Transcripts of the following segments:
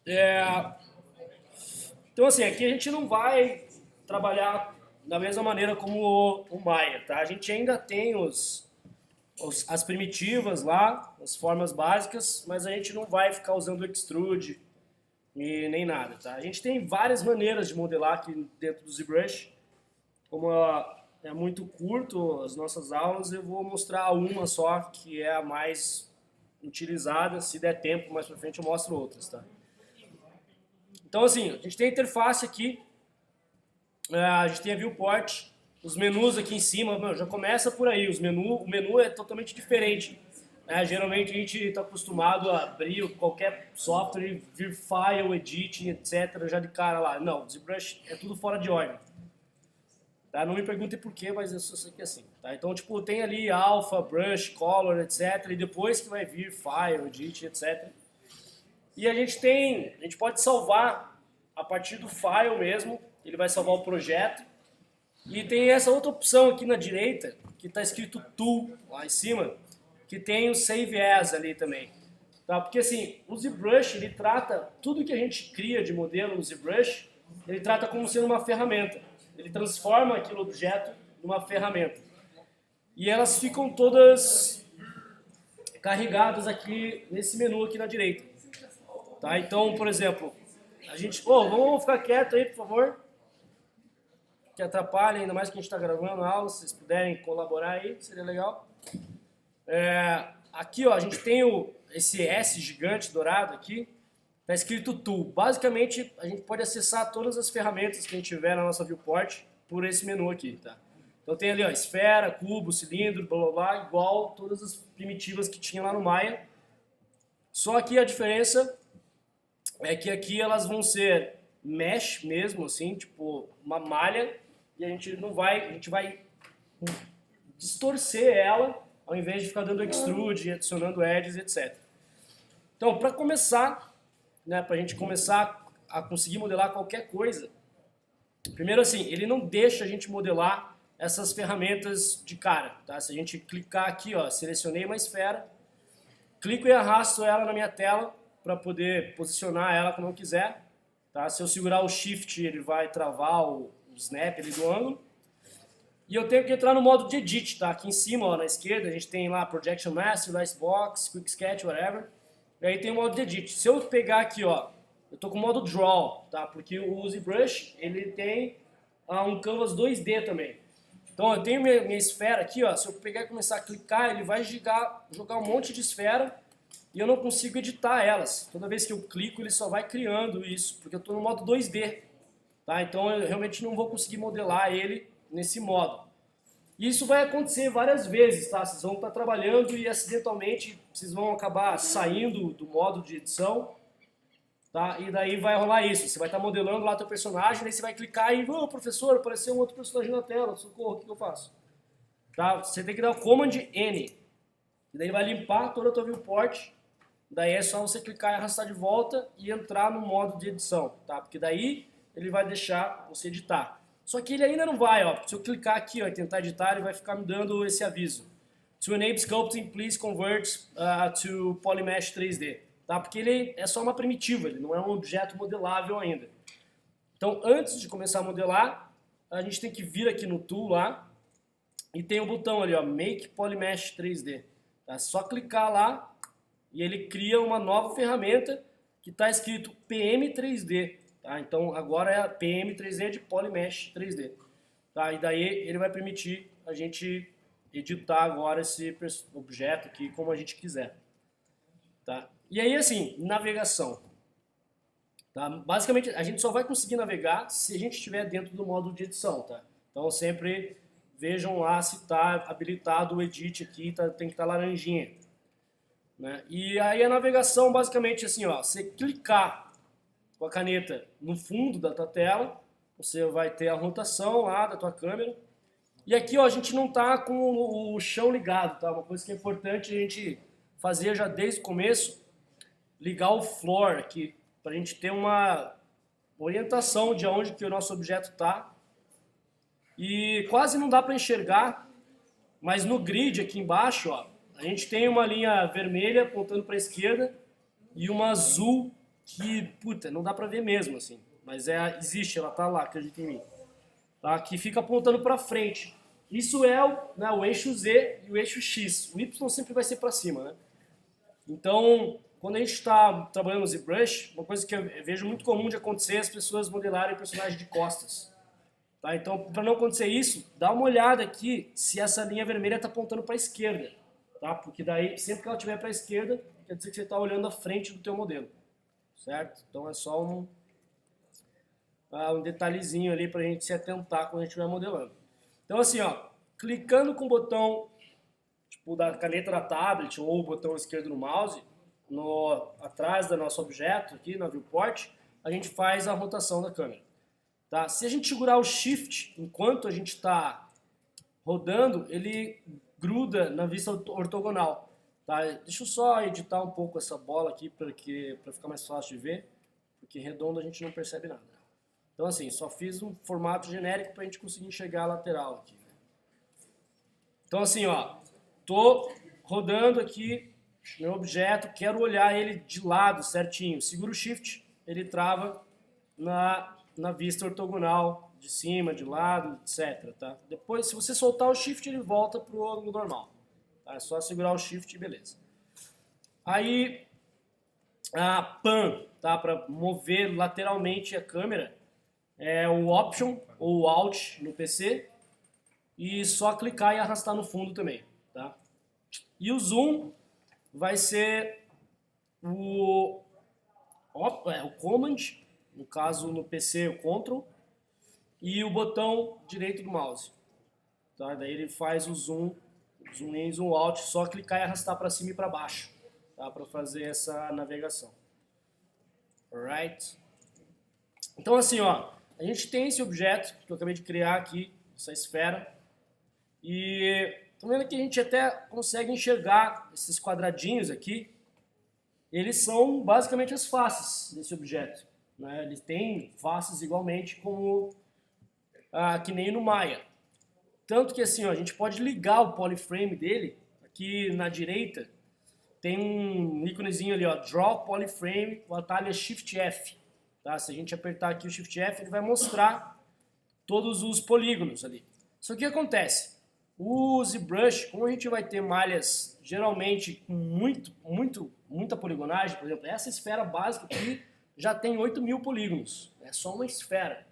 É, então, assim, aqui a gente não vai trabalhar da mesma maneira como o Maya, tá? A gente ainda tem as primitivas lá, as formas básicas, mas a gente não vai ficar usando o extrude e nem nada, tá? A gente tem várias maneiras de modelar aqui dentro do ZBrush. Como é muito curto as nossas aulas, eu vou mostrar uma só, que é a mais utilizada. Se der tempo, mais pra frente eu mostro outras, tá? Então, assim, a gente tem a interface aqui, a gente tem a viewport, os menus aqui em cima, já começa por aí, o menu é totalmente diferente. Geralmente a gente está acostumado a abrir qualquer software e vir file, edit, etc, já de cara lá. Não, o ZBrush é tudo fora de ordem. Tá? Não me perguntem por quê, mas eu só sei que é assim. Tá? Então, tipo, tem ali alpha, brush, color, etc, e depois que vai vir file, edit, etc. E a gente pode salvar a partir do file mesmo, ele vai salvar o projeto. E tem essa outra opção aqui na direita, que está escrito Tool lá em cima, que tem o Save As ali também. Tá? Porque assim, o ZBrush, ele trata tudo que a gente cria de modelo no ZBrush, ele trata como sendo uma ferramenta. Ele transforma aquele objeto numa ferramenta. E elas ficam todas carregadas aqui nesse menu aqui na direita. Tá? Então, por exemplo, a gente... vamos ficar quieto aí, por favor. Que atrapalha, ainda mais que a gente está gravando a aula, se vocês puderem colaborar aí, seria legal. Aqui, ó, a gente tem esse S gigante dourado aqui, está escrito Tool. Basicamente, a gente pode acessar todas as ferramentas que a gente tiver na nossa viewport por esse menu aqui, tá? Então tem ali, ó, esfera, cubo, cilindro, blá blá blá, igual todas as primitivas que tinha lá no Maya. Só que a diferença é que aqui elas vão ser mesh mesmo, assim, tipo uma malha, e a gente vai distorcer ela, ao invés de ficar dando extrude, adicionando edges, etc. Então, para começar, né, para a gente começar a conseguir modelar qualquer coisa, primeiro assim, ele não deixa a gente modelar essas ferramentas de cara, tá? Se a gente clicar aqui, ó, selecionei uma esfera, clico e arrasto ela na minha tela para poder posicionar ela como eu quiser, tá? Se eu segurar o Shift, ele vai travar o snap ali do ângulo. E eu tenho que entrar no modo de edit, tá? Aqui em cima, ó, na esquerda, a gente tem lá Projection Master, Icebox, Quick Sketch, whatever. E aí tem o modo de edit. Se eu pegar aqui, ó, eu tô com o modo Draw, tá? Porque o ZBrush, ele tem um Canvas 2D também. Então eu tenho minha esfera aqui, ó, se eu pegar e começar a clicar, ele vai jogar um monte de esfera e eu não consigo editar elas. Toda vez que eu clico, ele só vai criando isso, porque eu estou no modo 2D. Tá? Então eu realmente não vou conseguir modelar ele nesse modo. E isso vai acontecer várias vezes, tá? Vocês vão estar trabalhando e acidentalmente vocês vão acabar saindo do modo de edição, tá? E daí vai rolar isso. Você vai estar modelando lá teu personagem, daí você vai clicar e, professor, apareceu um outro personagem na tela, socorro, o que eu faço? Tá? Você tem que dar o Command N. E daí vai limpar toda a tua viewport. Daí é só você clicar e arrastar de volta e entrar no modo de edição, tá? Porque daí ele vai deixar você editar. Só que ele ainda não vai, ó. Se eu clicar aqui, ó, e tentar editar, ele vai ficar me dando esse aviso. To enable sculpting, please convert to Polymesh 3D, tá? Porque ele é só uma primitiva, ele não é um objeto modelável ainda. Então, antes de começar a modelar, a gente tem que vir aqui no Tool lá e tem o botão ali, ó, Make Polymesh 3D. Tá? Só clicar lá e ele cria uma nova ferramenta que está escrito PM3D. Tá? Então agora é a PM3D de Polymesh 3D. Tá? E daí ele vai permitir a gente editar agora esse objeto aqui como a gente quiser. Tá? E aí assim, navegação. Tá? Basicamente a gente só vai conseguir navegar se a gente estiver dentro do modo de edição. Tá? Então sempre vejam lá se está habilitado o edit aqui, tem que estar laranjinha. Né? E aí a navegação basicamente assim, ó, você clicar com a caneta no fundo da tua tela, você vai ter a rotação lá da tua câmera. E aqui, ó, a gente não está com o chão ligado, tá? Uma coisa que é importante a gente fazer já desde o começo, ligar o floor aqui, para a gente ter uma orientação de onde que o nosso objeto está. E quase não dá para enxergar, mas no grid aqui embaixo, ó, a gente tem uma linha vermelha apontando para a esquerda e uma azul que, puta, não dá pra ver mesmo, assim. Mas existe, ela tá lá, acredita em mim. Tá? Que fica apontando pra frente. Isso é o eixo Z e o eixo X. O Y sempre vai ser pra cima, né? Então, quando a gente está trabalhando no ZBrush, uma coisa que eu vejo muito comum de acontecer é as pessoas modelarem personagens de costas. Tá? Então, para não acontecer isso, dá uma olhada aqui se essa linha vermelha está apontando para a esquerda. Tá? Porque daí, sempre que ela estiver para a esquerda, quer dizer que você está olhando à frente do teu modelo. Certo? Então é só um detalhezinho ali para a gente se atentar quando a gente estiver modelando. Então assim, ó, clicando com o botão tipo, da caneta da tablet ou o botão esquerdo no mouse, atrás do nosso objeto aqui na viewport, a gente faz a rotação da câmera. Tá? Se a gente segurar o Shift enquanto a gente está rodando, ele gruda na vista ortogonal. Tá? Deixa eu só editar um pouco essa bola aqui para ficar mais fácil de ver, porque redondo a gente não percebe nada. Então assim, só fiz um formato genérico para a gente conseguir enxergar a lateral aqui. Então assim, ó, tô rodando aqui meu objeto, quero olhar ele de lado certinho. Seguro o Shift, ele trava na vista ortogonal, de cima, de lado, etc. Tá? Depois, se você soltar o Shift, ele volta para o ângulo normal. Tá? É só segurar o Shift e beleza. Aí, a Pan, tá? Para mover lateralmente a câmera, é o Option ou o Alt no PC. E só clicar e arrastar no fundo também. Tá? E o Zoom vai ser o Command, no caso no PC o Ctrl, e o botão direito do mouse. Tá? Daí ele faz o zoom in, zoom out, só clicar e arrastar para cima e para baixo, tá? Para fazer essa navegação. Alright? Então assim, ó, a gente tem esse objeto que eu acabei de criar aqui, essa esfera, e estão vendo que a gente até consegue enxergar esses quadradinhos aqui. Eles são basicamente as faces desse objeto. Né? Eles têm faces igualmente como que nem no Maya. Tanto que assim, ó, a gente pode ligar o polyframe dele. Aqui na direita tem um íconezinho ali, ó, Draw Polyframe, o atalho é Shift F. Tá? Se a gente apertar aqui o Shift F, ele vai mostrar todos os polígonos ali. Só que o que acontece? O ZBrush, como a gente vai ter malhas geralmente com muita poligonagem, por exemplo, essa esfera básica aqui já tem 8.000 polígonos. É só uma esfera.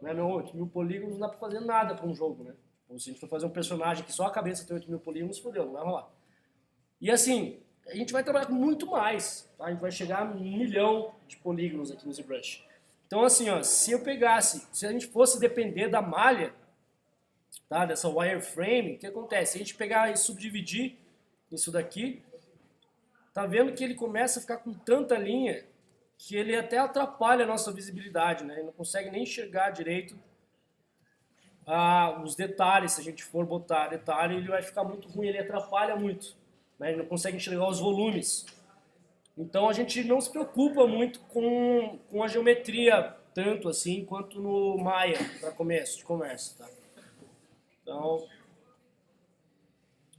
Né, meu? 8.000 polígonos não dá pra fazer nada para um jogo, né? Ou se a gente for fazer um personagem que só a cabeça tem 8.000 polígonos, fodeu, não vai rolar. E assim, a gente vai trabalhar com muito mais. Tá? A gente vai chegar a 1 milhão de polígonos aqui no ZBrush. Então assim, ó, se a gente fosse depender da malha, tá, dessa wireframe, o que acontece? Se a gente pegar e subdividir isso daqui, tá vendo que ele começa a ficar com tanta linha que ele até atrapalha a nossa visibilidade, né? Ele não consegue nem enxergar direito os detalhes. Se a gente for botar detalhe, ele vai ficar muito ruim, ele atrapalha muito, né? Ele não consegue enxergar os volumes. Então a gente não se preocupa muito com a geometria tanto assim quanto no Maya para começo de conversa, tá? Então,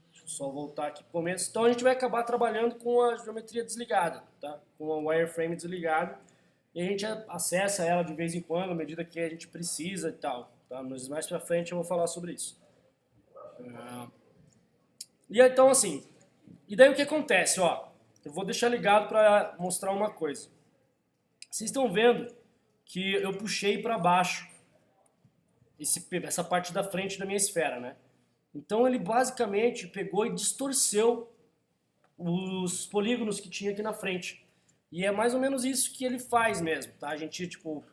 deixa eu só voltar aqui para o começo. Então a gente vai acabar trabalhando com a geometria desligada, tá? Com a wireframe desligada. E a gente acessa ela de vez em quando, à medida que a gente precisa e tal. Tá? Mas mais para frente eu vou falar sobre isso. E então assim, e daí o que acontece? Ó, eu vou deixar ligado para mostrar uma coisa. Vocês estão vendo que eu puxei para baixo essa parte da frente da minha esfera, né? Então ele basicamente pegou e distorceu os polígonos que tinha aqui na frente. E é mais ou menos isso que ele faz mesmo, tá? A gente, tipo,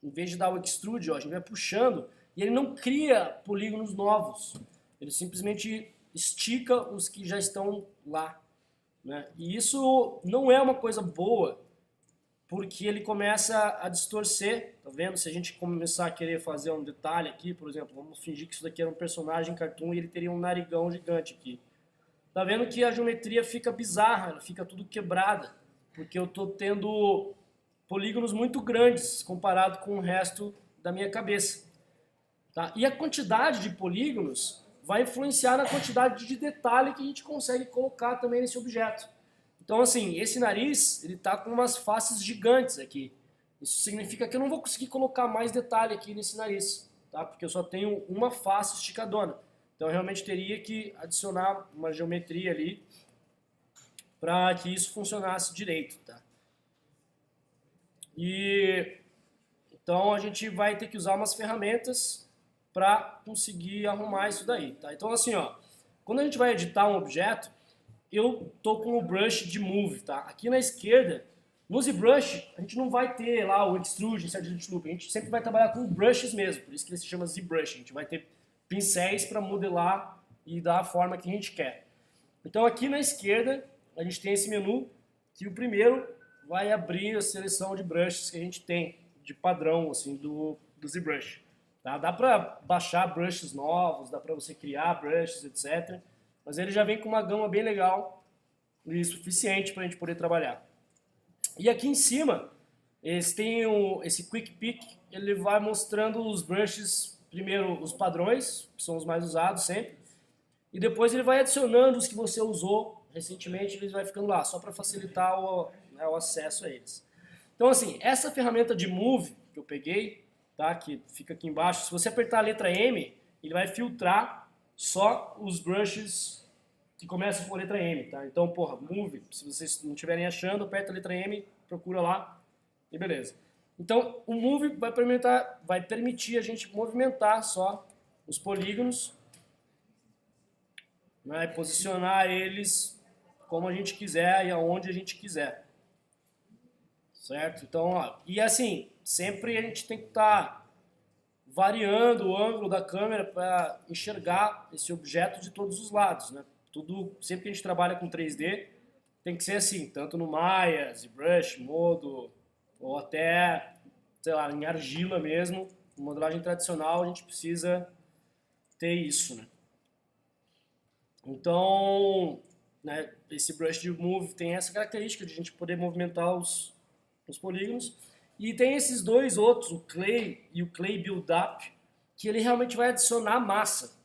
em vez de dar o extrude, ó, a gente vai puxando e ele não cria polígonos novos. Ele simplesmente estica os que já estão lá, né? E isso não é uma coisa boa, porque ele começa a distorcer, tá vendo? Se a gente começar a querer fazer um detalhe aqui, por exemplo, vamos fingir que isso daqui era um personagem cartoon e ele teria um narigão gigante aqui. Tá vendo que a geometria fica bizarra, ela fica tudo quebrada, porque eu tô tendo polígonos muito grandes comparado com o resto da minha cabeça. Tá? E a quantidade de polígonos vai influenciar na quantidade de detalhe que a gente consegue colocar também nesse objeto. Então, assim, esse nariz, ele tá com umas faces gigantes aqui. Isso significa que eu não vou conseguir colocar mais detalhe aqui nesse nariz, tá? Porque eu só tenho uma face esticadona. Então, eu realmente teria que adicionar uma geometria ali para que isso funcionasse direito, tá? E então a gente vai ter que usar umas ferramentas para conseguir arrumar isso daí, tá? Então assim, ó, quando a gente vai editar um objeto, eu tô com o brush de Move, tá? Aqui na esquerda, no ZBrush, a gente não vai ter lá o Extrude, Insert Loop, a gente sempre vai trabalhar com brushes mesmo, por isso que ele se chama ZBrush, a gente vai ter pincéis para modelar e dar a forma que a gente quer. Então aqui na esquerda, a gente tem esse menu, que o primeiro vai abrir a seleção de brushes que a gente tem, de padrão, assim, do ZBrush. Tá? Dá para baixar brushes novos, dá para você criar brushes, etc. Mas ele já vem com uma gama bem legal e suficiente para a gente poder trabalhar. E aqui em cima, esse Quick Pick, ele vai mostrando os brushes, primeiro os padrões, que são os mais usados sempre, e depois ele vai adicionando os que você usou recentemente, eles vai ficando lá, só para facilitar o acesso a eles. Então assim, essa ferramenta de Move que eu peguei, tá, que fica aqui embaixo, se você apertar a letra M, ele vai filtrar só os brushes que começam com a letra M, tá? Então, porra, Move, se vocês não estiverem achando, aperta a letra M, procura lá e beleza. Então, o Move vai permitir a gente movimentar só os polígonos, né, e posicionar eles como a gente quiser e aonde a gente quiser. Certo? Então, ó, e assim, sempre a gente tem que estar variando o ângulo da câmera para enxergar esse objeto de todos os lados, né? Tudo, sempre que a gente trabalha com 3D, tem que ser assim, tanto no Maya, ZBrush, Modo, ou até, sei lá, em argila mesmo, em modelagem tradicional, a gente precisa ter isso, né? Então, né, esse brush de Move tem essa característica de a gente poder movimentar os polígonos. E tem esses dois outros, o Clay e o Clay Build Up, que ele realmente vai adicionar massa,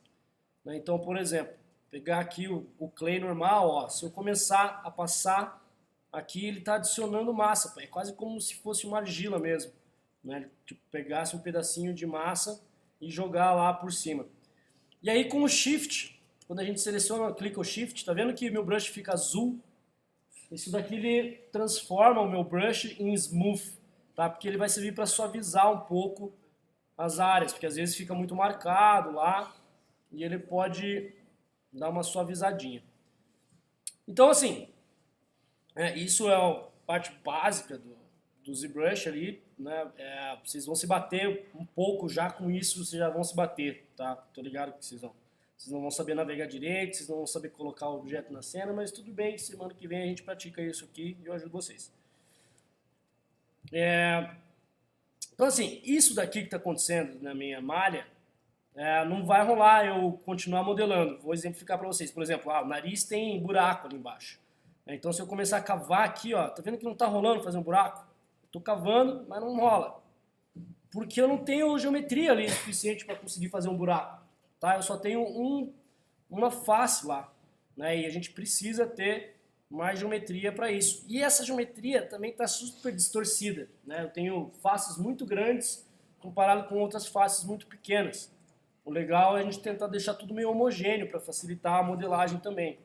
né? Então, por exemplo, pegar aqui o Clay normal, ó, se eu começar a passar aqui, ele está adicionando massa, é quase como se fosse uma argila mesmo, né? Tipo, pegasse um pedacinho de massa e jogar lá por cima. E aí com o Shift, quando a gente seleciona, clica o Shift, tá vendo que meu brush fica azul? Isso daqui ele transforma o meu brush em smooth, tá? Porque ele vai servir para suavizar um pouco as áreas, porque às vezes fica muito marcado lá e ele pode dar uma suavizadinha. Então assim, isso é a parte básica do ZBrush ali, né? Vocês vão se bater um pouco já com isso, vocês já vão se bater, tá? Tô ligado que vocês não vão saber navegar direito, vocês não vão saber colocar o objeto na cena, mas tudo bem, semana que vem a gente pratica isso aqui e eu ajudo vocês. Então assim, isso daqui que está acontecendo na minha malha, não vai rolar eu continuar modelando. Vou exemplificar para vocês. Por exemplo, o nariz tem buraco ali embaixo. Então se eu começar a cavar aqui, ó, tá vendo que não está rolando fazer um buraco? Estou cavando, mas não rola. Porque eu não tenho geometria ali suficiente para conseguir fazer um buraco. Tá? Eu só tenho uma face lá, né? E a gente precisa ter mais geometria para isso. E essa geometria também está super distorcida, né? Eu tenho faces muito grandes comparado com outras faces muito pequenas. O legal é a gente tentar deixar tudo meio homogêneo para facilitar a modelagem também.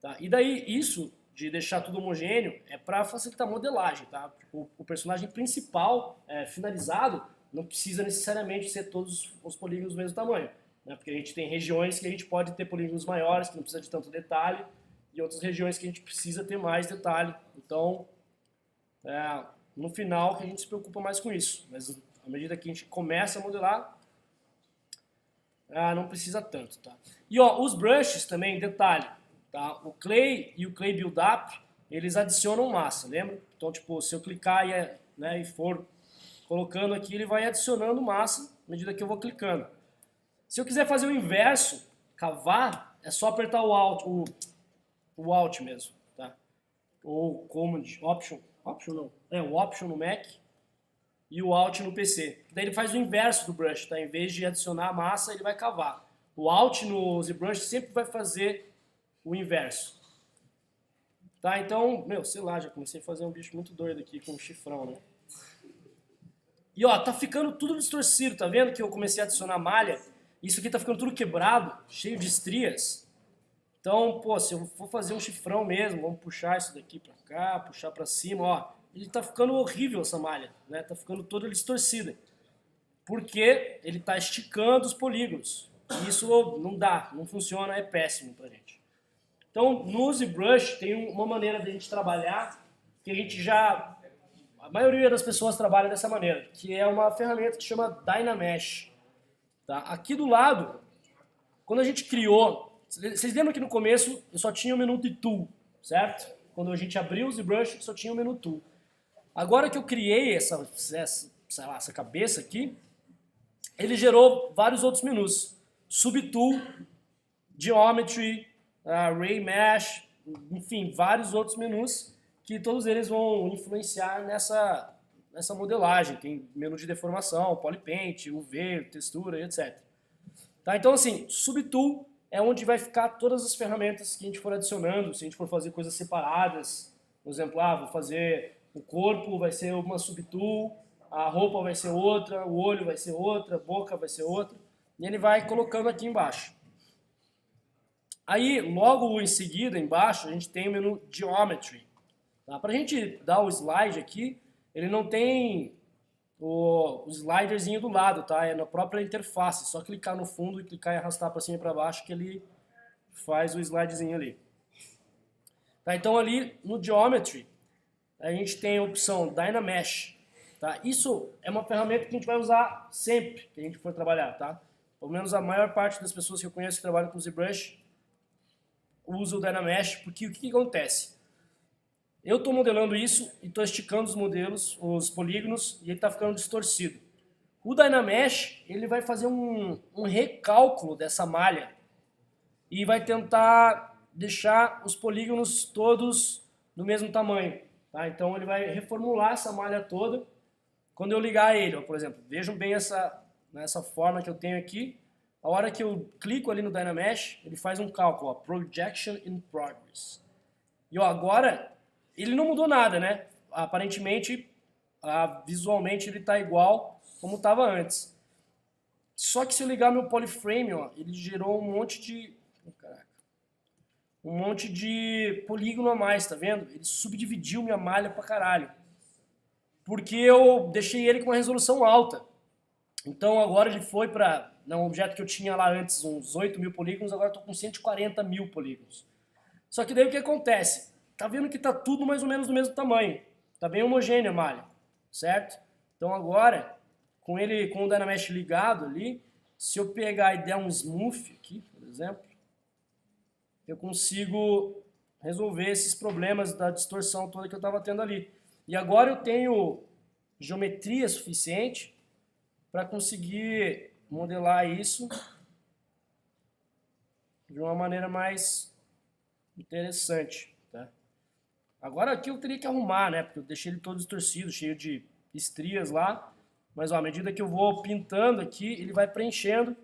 Tá? E daí isso de deixar tudo homogêneo é para facilitar a modelagem. Tá? O personagem principal finalizado não precisa necessariamente ser todos os polígonos do mesmo tamanho. Né? Porque a gente tem regiões que a gente pode ter polígonos maiores, que não precisa de tanto detalhe, e outras regiões que a gente precisa ter mais detalhe. Então, no final que a gente se preocupa mais com isso. Mas à medida que a gente começa a modelar, não precisa tanto. Tá? E ó, os brushes também, detalhe. Tá? O Clay e o Clay Build Up, eles adicionam massa, lembra? Então, tipo, se eu clicar e for colocando aqui, ele vai adicionando massa à medida que eu vou clicando. Se eu quiser fazer o inverso, cavar, é só apertar o Alt mesmo, tá? Ou Command, Option não, o Option no Mac e o Alt no PC. Daí ele faz o inverso do brush, tá? Em vez de adicionar a massa, ele vai cavar. O Alt no ZBrush sempre vai fazer o inverso. Tá, então, meu, sei lá, já comecei a fazer um bicho muito doido aqui com um chifrão, né? E ó, tá ficando tudo distorcido, tá vendo que eu comecei a adicionar malha? Isso aqui tá ficando tudo quebrado, cheio de estrias. Então, pô, se eu for fazer um chifrão mesmo, vamos puxar isso daqui pra cá, puxar pra cima, ó. Ele tá ficando horrível essa malha, né? Tá ficando toda distorcida. Porque ele tá esticando os polígonos. E isso não dá, não funciona, é péssimo pra gente. Então, no ZBrush tem uma maneira de a gente trabalhar que a gente já... A maioria das pessoas trabalha dessa maneira, que é uma ferramenta que chama Dynamesh. Tá? Aqui do lado, quando a gente criou... Vocês lembram que no começo eu só tinha o menu de Tool, certo? Quando a gente abriu o ZBrush, só tinha o menu Tool. Agora que eu criei essa cabeça aqui, ele gerou vários outros menus. Subtool, Geometry, Ray Mesh, enfim, vários outros menus que todos eles vão influenciar nessa modelagem. Tem menu de deformação, Polypaint, UV, textura, etc. Tá? Então, assim, Subtool é onde vai ficar todas as ferramentas que a gente for adicionando, se a gente for fazer coisas separadas. Por exemplo, vou fazer o corpo, vai ser uma subtool, a roupa vai ser outra, o olho vai ser outra, a boca vai ser outra. E ele vai colocando aqui embaixo. Aí, logo em seguida, embaixo, a gente tem o menu Geometry. Tá? Para a gente dar o slide aqui, ele não tem o sliderzinho do lado, tá? É na própria interface, só clicar no fundo e clicar e arrastar para cima e para baixo que ele faz o slidezinho ali. Tá? Então ali no Geometry a gente tem a opção Dynamesh, tá? Isso é uma ferramenta que a gente vai usar sempre que a gente for trabalhar, tá? Pelo menos a maior parte das pessoas que eu conheço que trabalham com ZBrush usa o Dynamesh, porque o que acontece? Eu estou modelando isso e estou esticando os modelos, os polígonos, e ele está ficando distorcido. O Dynamesh, ele vai fazer um recálculo dessa malha e vai tentar deixar os polígonos todos do mesmo tamanho. Tá? Então ele vai reformular essa malha toda. Quando eu ligar ele, ó, por exemplo, vejam bem nessa forma que eu tenho aqui. A hora que eu clico ali no Dynamesh, ele faz um cálculo, ó, Projection in Progress. E ó, agora... ele não mudou nada, né? Aparentemente, visualmente ele está igual como estava antes. Só que se eu ligar meu polyframe, ó, ele gerou um monte de polígono a mais, tá vendo? Ele subdividiu minha malha pra caralho. Porque eu deixei ele com uma resolução alta. Então agora ele foi para um objeto que eu tinha lá antes uns 8.000 polígonos, agora estou com 140.000 polígonos. Só que daí o que acontece? Tá vendo que tá tudo mais ou menos do mesmo tamanho. Tá bem homogênea a malha, certo? Então agora, com o Dynamesh ligado ali, se eu pegar e der um smooth aqui, por exemplo, eu consigo resolver esses problemas da distorção toda que eu estava tendo ali. E agora eu tenho geometria suficiente para conseguir modelar isso de uma maneira mais interessante. Agora aqui eu teria que arrumar, né? Porque eu deixei ele todo distorcido, cheio de estrias lá. Mas ó, à medida que eu vou pintando aqui, ele vai preenchendo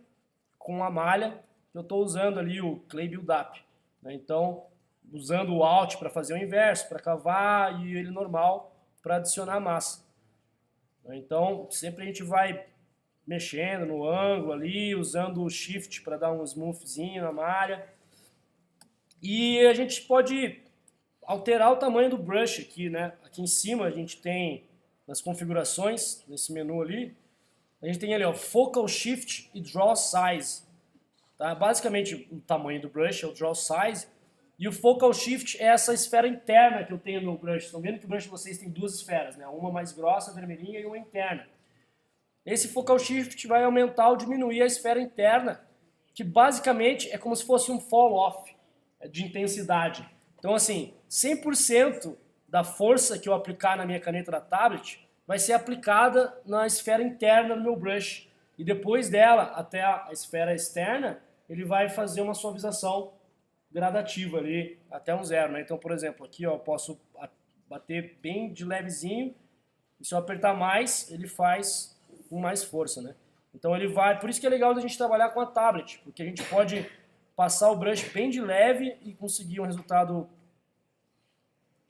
com a malha que eu estou usando ali, o Clay Build-Up. Né? Então, usando o Alt para fazer o inverso, para cavar, e ele normal para adicionar massa. Então, sempre a gente vai mexendo no ângulo ali, usando o Shift para dar um smoothzinho na malha. E a gente pode... alterar o tamanho do brush aqui, né? Aqui em cima a gente tem, nas configurações, nesse menu ali, a gente tem ali, ó, Focal Shift e Draw Size. Tá? Basicamente, o tamanho do brush é o Draw Size, e o Focal Shift é essa esfera interna que eu tenho no brush. Estão vendo que o brush de vocês tem duas esferas, né? Uma mais grossa, vermelhinha, e uma interna. Esse Focal Shift vai aumentar ou diminuir a esfera interna, que basicamente é como se fosse um fall-off de intensidade. Então, assim, 100% da força que eu aplicar na minha caneta da tablet vai ser aplicada na esfera interna do meu brush. E depois dela, até a esfera externa, ele vai fazer uma suavização gradativa ali, até um zero. Né? Então, por exemplo, aqui ó, eu posso bater bem de levezinho, e se eu apertar mais, ele faz com mais força. Né? Então ele vai... Por isso que é legal a gente trabalhar com a tablet, porque a gente pode... passar o brush bem de leve e conseguir um resultado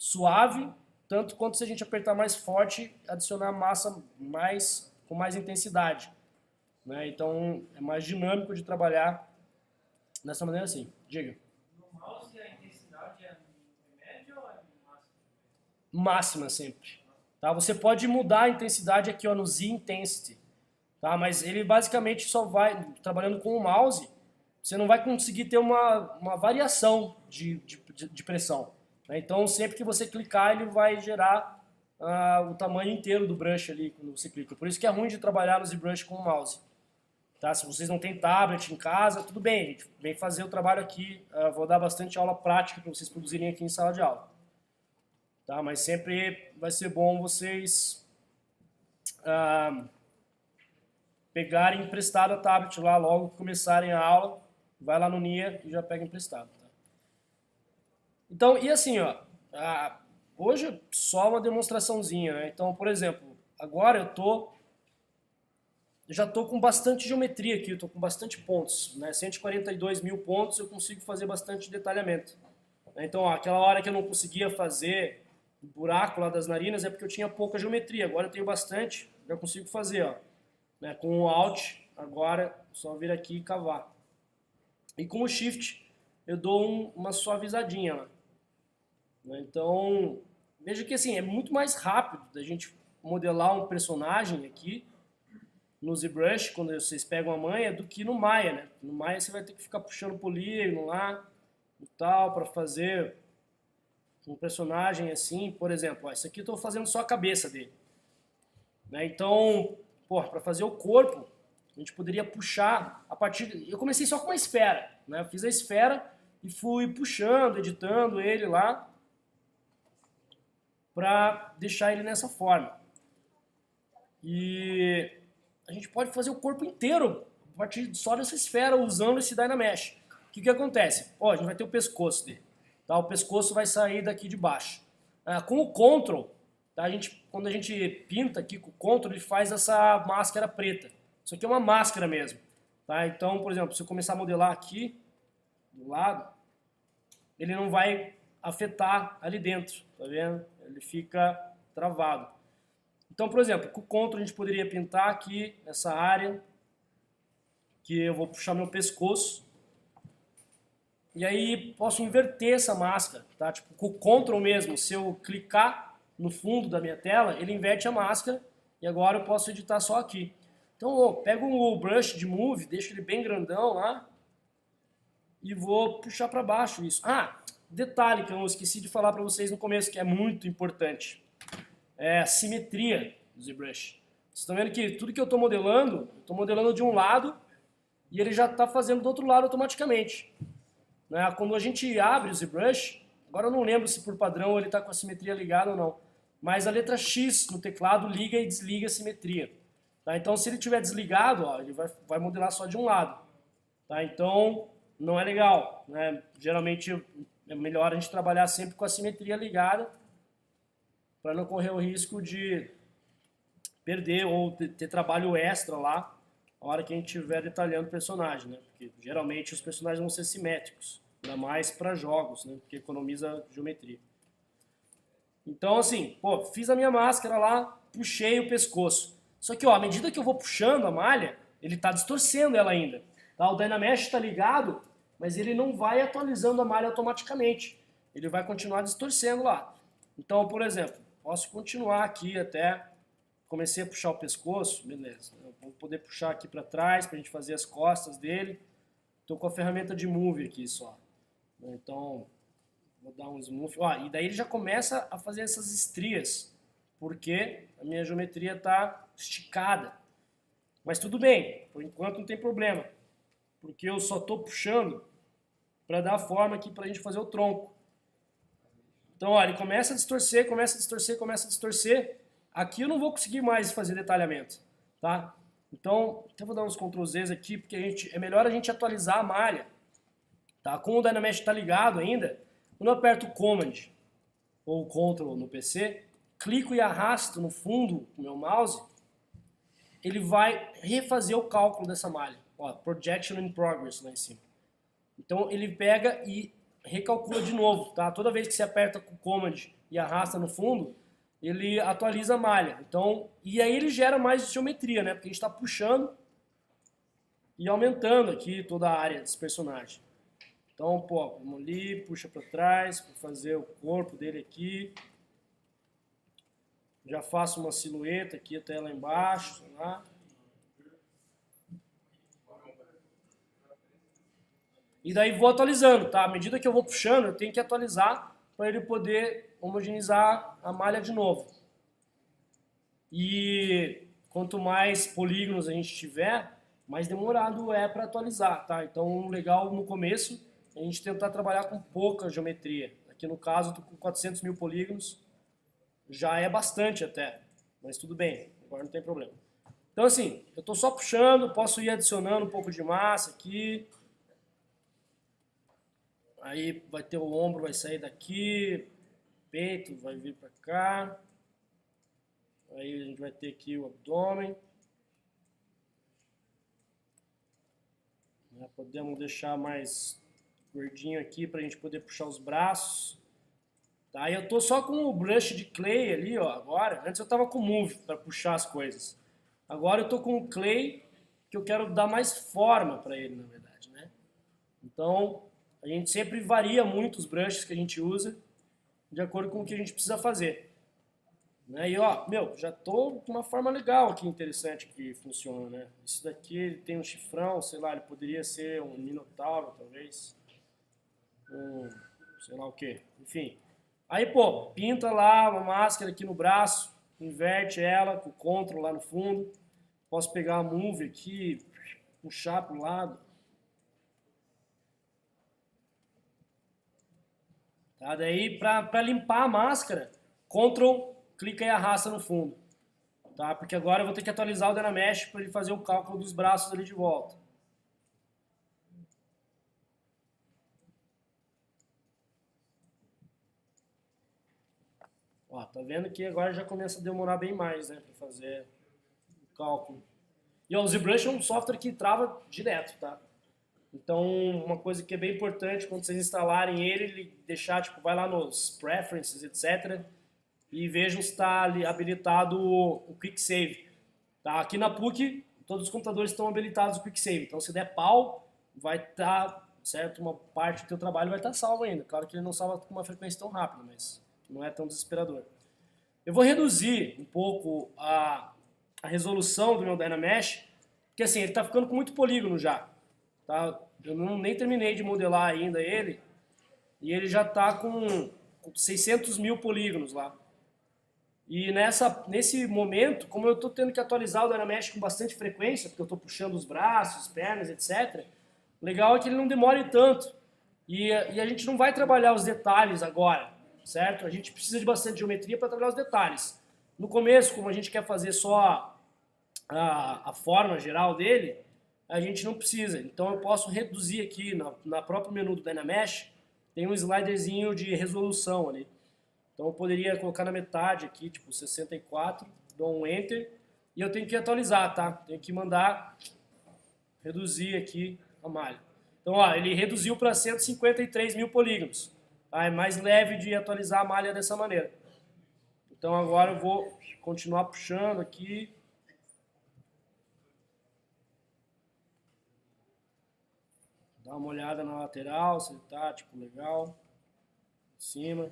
suave, tanto quanto se a gente apertar mais forte, adicionar massa com mais intensidade. Né? Então é mais dinâmico de trabalhar dessa maneira assim. Diga. No mouse a intensidade é média ou é máxima? Máxima sempre. Tá? Você pode mudar a intensidade aqui ó, no Z Intensity. Tá? Mas ele basicamente só vai, trabalhando com o mouse, você não vai conseguir ter uma variação de pressão. Né? Então sempre que você clicar ele vai gerar o tamanho inteiro do brush ali quando você clica. Por isso que é ruim de trabalhar no ZBrush com o mouse. Tá? Se vocês não têm tablet em casa, tudo bem, a gente vem fazer o trabalho aqui. Vou dar bastante aula prática para vocês produzirem aqui em sala de aula. Tá? Mas sempre vai ser bom vocês pegarem emprestado a tablet lá logo que começarem a aula. Vai lá no NIA e já pega emprestado. Tá? Então, e assim, ó, hoje é só uma demonstraçãozinha. Né? Então, por exemplo, agora eu já estou com bastante geometria aqui, eu estou com bastante pontos. Né? 142 mil pontos eu consigo fazer bastante detalhamento. Então, ó, aquela hora que eu não conseguia fazer o buraco lá das narinas é porque eu tinha pouca geometria. Agora eu tenho bastante, já consigo fazer. Ó, né? Com o Alt, agora é só vir aqui e cavar. E com o Shift eu dou uma suavizadinha lá. Né? Então, veja que assim, é muito mais rápido da gente modelar um personagem aqui no ZBrush, quando vocês pegam a manha, do que no Maya, né? No Maya você vai ter que ficar puxando polígono lá e tal, para fazer um personagem assim, por exemplo, ó, isso aqui eu estou fazendo só a cabeça dele. Né? Então, para fazer o corpo, a gente poderia puxar a partir... Eu comecei só com uma esfera, né? Eu fiz a esfera e fui puxando, editando ele lá para deixar ele nessa forma. E a gente pode fazer o corpo inteiro a partir só dessa esfera usando esse Dynamesh. O que acontece? Ó, a gente vai ter o pescoço dele. Tá? O pescoço vai sair daqui de baixo. Com o Ctrl, tá? Quando a gente pinta aqui com o Ctrl, ele faz essa máscara preta. Isso aqui é uma máscara mesmo. Tá? Então, por exemplo, se eu começar a modelar aqui, do lado, ele não vai afetar ali dentro. Tá vendo? Ele fica travado. Então, por exemplo, com o Ctrl a gente poderia pintar aqui essa área, que eu vou puxar meu pescoço, e aí posso inverter essa máscara, tá? Tipo, com o Ctrl mesmo, se eu clicar no fundo da minha tela, ele inverte a máscara, e agora eu posso editar só aqui. Então, eu pego o brush de Move, deixo ele bem grandão lá, e vou puxar para baixo isso. Detalhe que eu esqueci de falar para vocês no começo, que é muito importante. É a simetria do ZBrush. Vocês estão vendo que tudo que eu estou modelando de um lado e ele já está fazendo do outro lado automaticamente. Né? Quando a gente abre o ZBrush, agora eu não lembro se por padrão ele está com a simetria ligada ou não, mas a letra X no teclado liga e desliga a simetria. Tá? Então se ele estiver desligado, ó, ele vai modelar só de um lado. Tá? Então não é legal. Né? Geralmente é melhor a gente trabalhar sempre com a simetria ligada, para não correr o risco de perder ou ter trabalho extra lá na hora que a gente estiver detalhando o personagem, né? Porque geralmente os personagens vão ser simétricos, ainda mais para jogos, né? Porque economiza geometria. Então assim, fiz a minha máscara lá, puxei o pescoço. Só que ó, à medida que eu vou puxando a malha, ele está distorcendo ela ainda. Tá? O Dynamesh está ligado, mas ele não vai atualizando a malha automaticamente. Ele vai continuar distorcendo lá. Então, por exemplo, posso continuar aqui até... Comecei a puxar o pescoço, beleza. Eu vou poder puxar aqui para trás para a gente fazer as costas dele. Estou com a ferramenta de Move aqui só. Então, vou dar um smooth. E daí ele já começa a fazer essas estrias, porque a minha geometria está esticada. Mas tudo bem, por enquanto não tem problema, porque eu só estou puxando para dar a forma aqui para a gente fazer o tronco. Então, ó, ele começa a distorcer, começa a distorcer, começa a distorcer. Aqui eu não vou conseguir mais fazer detalhamento, tá? Então, até vou dar uns Ctrl Zs aqui, porque é melhor a gente atualizar a malha. Tá? Como o Dynamesh está ligado ainda, quando eu aperto o Command ou Ctrl no PC, clico e arrasto no fundo com o meu mouse, ele vai refazer o cálculo dessa malha. Ó, Projection in Progress lá em cima. Então ele pega e recalcula de novo, tá? Toda vez que você aperta com o Command e arrasta no fundo, ele atualiza a malha. Então, e aí ele gera mais geometria, né? Porque a gente está puxando e aumentando aqui toda a área desse personagem. Então, pô, vamos ali, puxa para trás para fazer o corpo dele aqui. Já faço uma silhueta aqui até lá embaixo, sei lá. E daí vou atualizando, tá? À medida que eu vou puxando, eu tenho que atualizar para ele poder homogeneizar a malha de novo. E quanto mais polígonos a gente tiver, mais demorado é para atualizar, tá? Então, legal no começo, a gente tentar trabalhar com pouca geometria. Aqui no caso, eu tô com 400 mil polígonos, já é bastante até, mas tudo bem, agora não tem problema. Então assim, eu estou só puxando, posso ir adicionando um pouco de massa aqui. Aí vai ter o ombro, vai sair daqui, peito vai vir para cá. Aí a gente vai ter aqui o abdômen. Podemos deixar mais gordinho aqui para a gente poder puxar os braços. Tá, eu tô só com o brush de clay ali, ó, agora. Antes eu tava com o move para puxar as coisas. Agora eu tô com o clay, que eu quero dar mais forma para ele, na verdade, né? Então, a gente sempre varia muito os brushes que a gente usa, de acordo com o que a gente precisa fazer. Né? E ó, meu, já tô com uma forma legal aqui, interessante, que funciona, né? Isso daqui ele tem um chifrão, sei lá, ele poderia ser um minotauro, talvez. Sei lá o que, enfim. Aí, pô, pinta lá uma máscara aqui no braço, inverte ela com o Ctrl lá no fundo. Posso pegar a Move aqui, puxar para o lado. Tá? Daí, para limpar a máscara, Ctrl, clica e arrasta no fundo. Tá? Porque agora eu vou ter que atualizar o Dynamesh para ele fazer o cálculo dos braços ali de volta. Ó, tá vendo que agora já começa a demorar bem mais, né, para fazer o cálculo. E ó, o ZBrush é um software que trava direto, tá? Então, uma coisa que é bem importante quando vocês instalarem ele deixar, tipo, vai lá nos preferences, etc. E vejam se está habilitado o Quick Save. Tá? Aqui na PUC, todos os computadores estão habilitados o Quick Save. Então, se der pau, vai estar, certo? Uma parte do teu trabalho vai estar salvo ainda. Claro que ele não salva com uma frequência tão rápida, mas não é tão desesperador. Eu vou reduzir um pouco a resolução do meu Dynamesh, porque assim, ele está ficando com muito polígono já. Tá? Eu nem terminei de modelar ainda ele, e ele já está com 600 mil polígonos lá. E nesse momento, como eu estou tendo que atualizar o Dynamesh com bastante frequência, porque eu estou puxando os braços, pernas, etc., legal é que ele não demore tanto. E a gente não vai trabalhar os detalhes agora, certo? A gente precisa de bastante geometria para trabalhar os detalhes. No começo, como a gente quer fazer só a forma geral dele, a gente não precisa. Então eu posso reduzir aqui na próprio menu do Dynamesh, tem um sliderzinho de resolução ali. Então eu poderia colocar na metade aqui, tipo 64, dou um Enter, e eu tenho que atualizar, tá? Tenho que mandar reduzir aqui a malha. Então ó, ele reduziu para 153 mil polígonos. Tá? É mais leve de atualizar a malha dessa maneira. Então agora eu vou continuar puxando aqui. Dá uma olhada na lateral, se ele tá, tipo, legal. Em cima.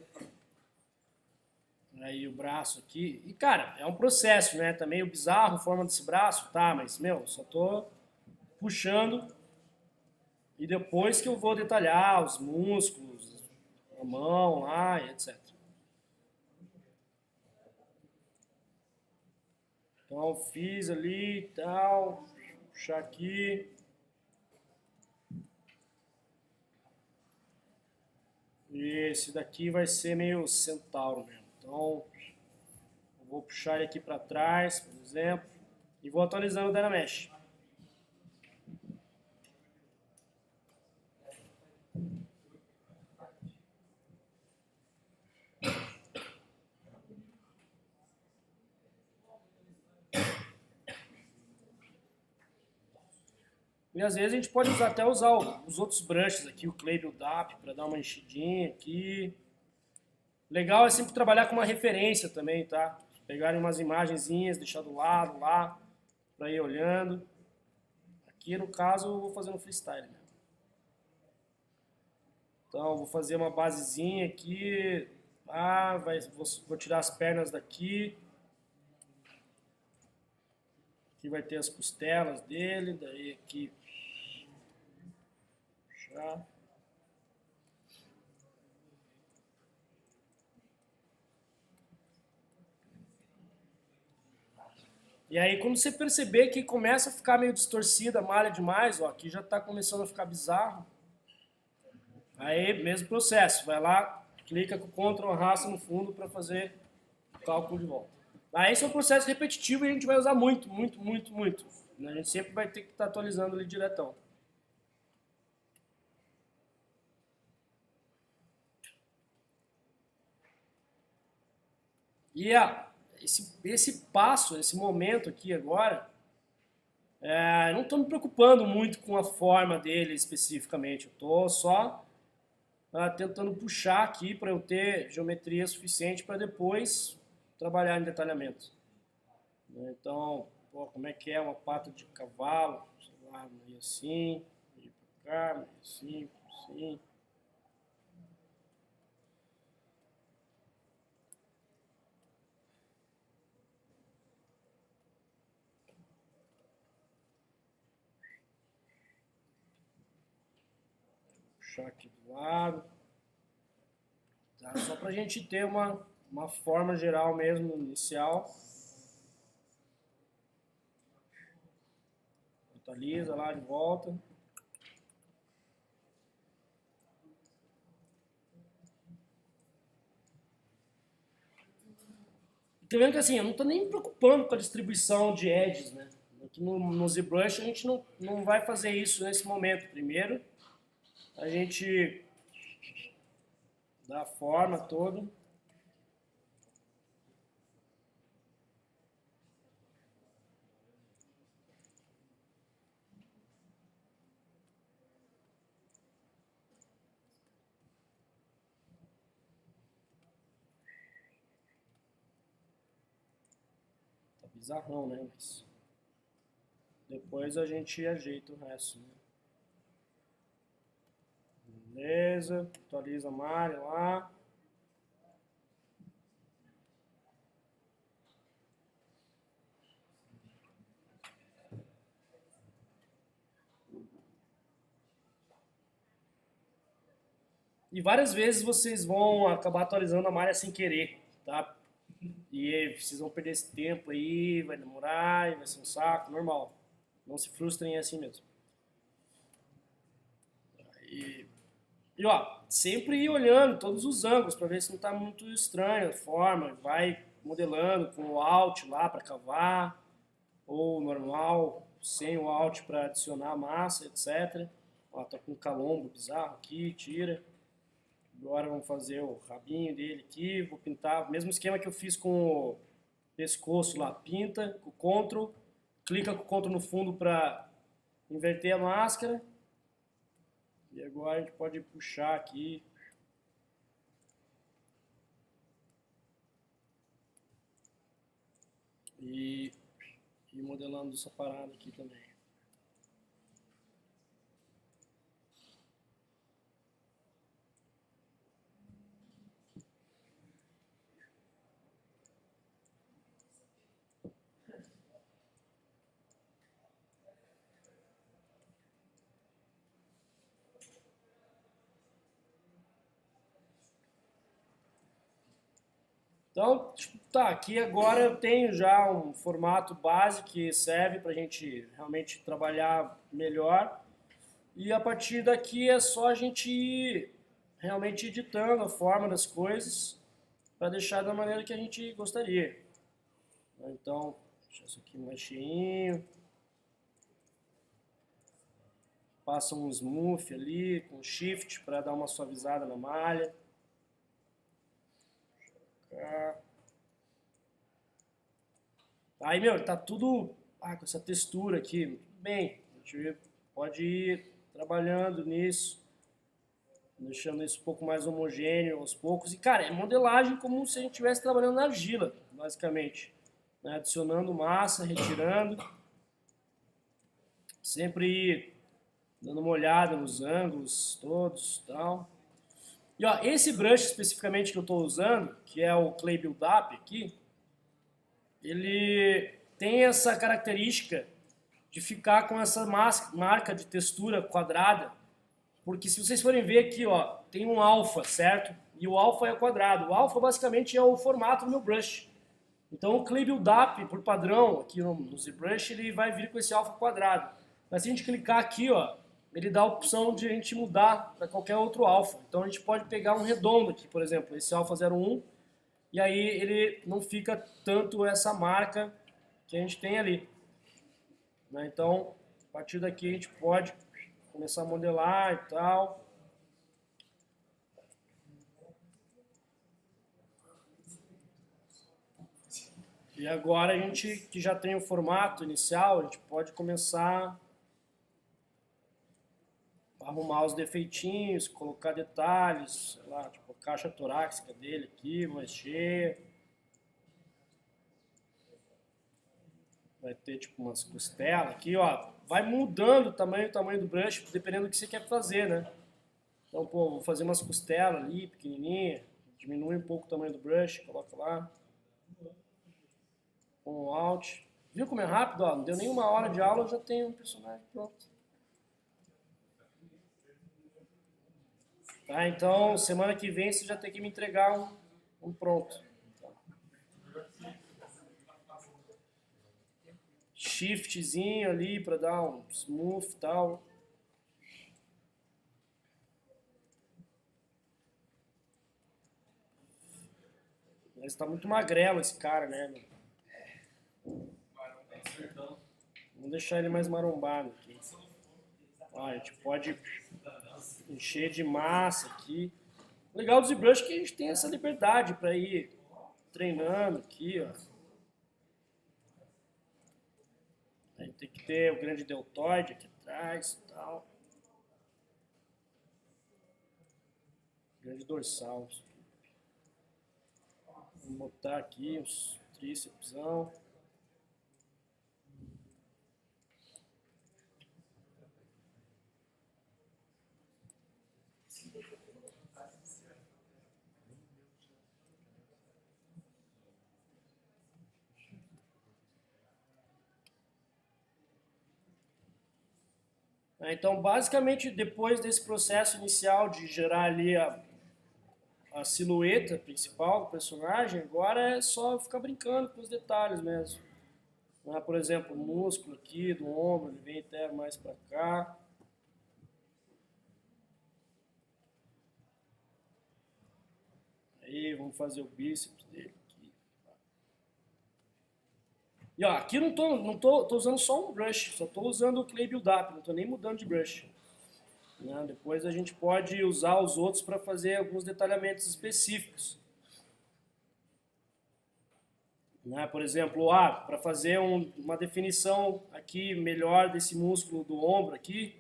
Aí o braço aqui. E, cara, é um processo, né? Tá meio bizarro a forma desse braço, tá? Mas, meu, só tô puxando. E depois que eu vou detalhar os músculos, a mão lá e etc. Então, fiz ali e tal. Puxar aqui. E esse daqui vai ser meio centauro mesmo. Então, eu vou puxar ele aqui para trás, por exemplo, e vou atualizando o Dynamesh. E às vezes a gente pode até usar os outros brushes aqui, o Clay Build Up, para dar uma enchidinha aqui. Legal é sempre trabalhar com uma referência também, tá? Pegarem umas imagenzinhas, deixar do lado lá, pra ir olhando. Aqui no caso eu vou fazer no freestyle, né? Então vou fazer uma basezinha aqui. Vou tirar as pernas daqui. Aqui vai ter as costelas dele, daí aqui puxar. E aí quando você perceber que começa a ficar meio distorcida, a malha demais, ó, aqui já está começando a ficar bizarro. Aí, mesmo processo, vai lá, clica com o Ctrl, arrasta no fundo para fazer o cálculo de volta. Aí esse é um processo repetitivo e a gente vai usar muito, muito, muito, muito. A gente sempre vai ter que estar atualizando ali diretão. E esse passo, esse momento aqui agora, não estou me preocupando muito com a forma dele especificamente. Eu estou só tentando puxar aqui para eu ter geometria suficiente para depois trabalhar em detalhamento. Então, como é que é uma pata de cavalo? Sei lá, meio assim, meio para cá, meio assim, assim. Puxar aqui do lado. Tá? Só para a gente ter uma forma geral mesmo, inicial. Atualiza lá de volta. Tá vendo que assim, eu não estou nem me preocupando com a distribuição de edges, né? Aqui no ZBrush a gente não vai fazer isso nesse momento. Primeiro, a gente dá a forma toda. Tá bizarrão, né? Mas depois a gente ajeita o resto, né? Beleza, atualiza a malha lá. E várias vezes vocês vão acabar atualizando a malha sem querer, tá? E aí, vocês vão perder esse tempo aí, vai demorar, vai ser um saco, normal. Não se frustrem, é assim mesmo. E ó, sempre ir olhando todos os ângulos para ver se não está muito estranha a forma. Vai modelando com o Alt lá para cavar, ou normal, sem o Alt para adicionar massa, etc. Ó, tá com um calombo bizarro aqui, tira. Agora vamos fazer o rabinho dele aqui, vou pintar, mesmo esquema que eu fiz com o pescoço lá, pinta com o Ctrl, clica com o Ctrl no fundo para inverter a máscara. E agora a gente pode puxar aqui. E ir modelando essa parada aqui também. Então, tá, aqui agora eu tenho já um formato base que serve para a gente realmente trabalhar melhor. E a partir daqui é só a gente ir realmente editando a forma das coisas para deixar da maneira que a gente gostaria. Então, deixa isso aqui mais cheinho. Passa um smooth ali com shift para dar uma suavizada na malha. Aí, meu, tá tudo com essa textura aqui. Tudo bem, a gente pode ir trabalhando nisso. deixando isso um pouco mais homogêneo aos poucos. E, cara, é modelagem como se a gente estivesse trabalhando na argila, basicamente. Né? Adicionando massa, retirando. Sempre dando uma olhada nos ângulos todos e tal. E, ó, esse brush especificamente que eu estou usando, que é o Clay Build Up aqui, ele tem essa característica de ficar com essa marca de textura quadrada, porque se vocês forem ver aqui, ó, tem um alfa, certo? E o alfa é quadrado. O alfa basicamente é o formato do meu brush. Então o Clay Build Up, por padrão, aqui no ZBrush, ele vai vir com esse alfa quadrado. Mas se a gente clicar aqui, ó, ele dá a opção de a gente mudar para qualquer outro alfa. Então a gente pode pegar um redondo aqui, por exemplo, esse alfa 01, e aí ele não fica tanto essa marca que a gente tem ali. Né? Então, a partir daqui a gente pode começar a modelar e tal. E agora a gente que já tem o formato inicial, a gente pode começar a arrumar os defeitinhos, colocar detalhes, sei lá, tipo a caixa torácica dele aqui, mais cheia. Vai ter tipo umas costelas aqui, ó. Vai mudando o tamanho do brush, dependendo do que você quer fazer, né? Então, pô, vou fazer umas costelas ali, pequenininha. Diminui um pouco o tamanho do brush, coloca lá. Com o Alt. Viu como é rápido? Ó, não deu nem uma hora de aula, já tem um personagem pronto. Tá, então, semana que vem você já tem que me entregar um pronto. Shiftzinho ali para dar um smooth e tal. Mas tá muito magrelo esse cara, né? Vamos deixar ele mais marombado aqui. Ó, a gente pode encher de massa aqui. O legal do ZBrush é que a gente tem essa liberdade para ir treinando aqui, ó. A gente tem que ter o grande deltoide aqui atrás e tal. Grande dorsal. Vamos botar aqui os trícepsão. Então, basicamente, depois desse processo inicial de gerar ali a silhueta principal do personagem, agora é só ficar brincando com os detalhes mesmo. Por exemplo, o músculo aqui do ombro, ele vem até mais para cá. Aí, vamos fazer o bíceps dele aqui. E ó, aqui não tô usando só um brush, só estou usando o Clay Build Up, não estou nem mudando de brush. Né? Depois a gente pode usar os outros para fazer alguns detalhamentos específicos. Né? Por exemplo, para fazer uma definição aqui melhor desse músculo do ombro aqui,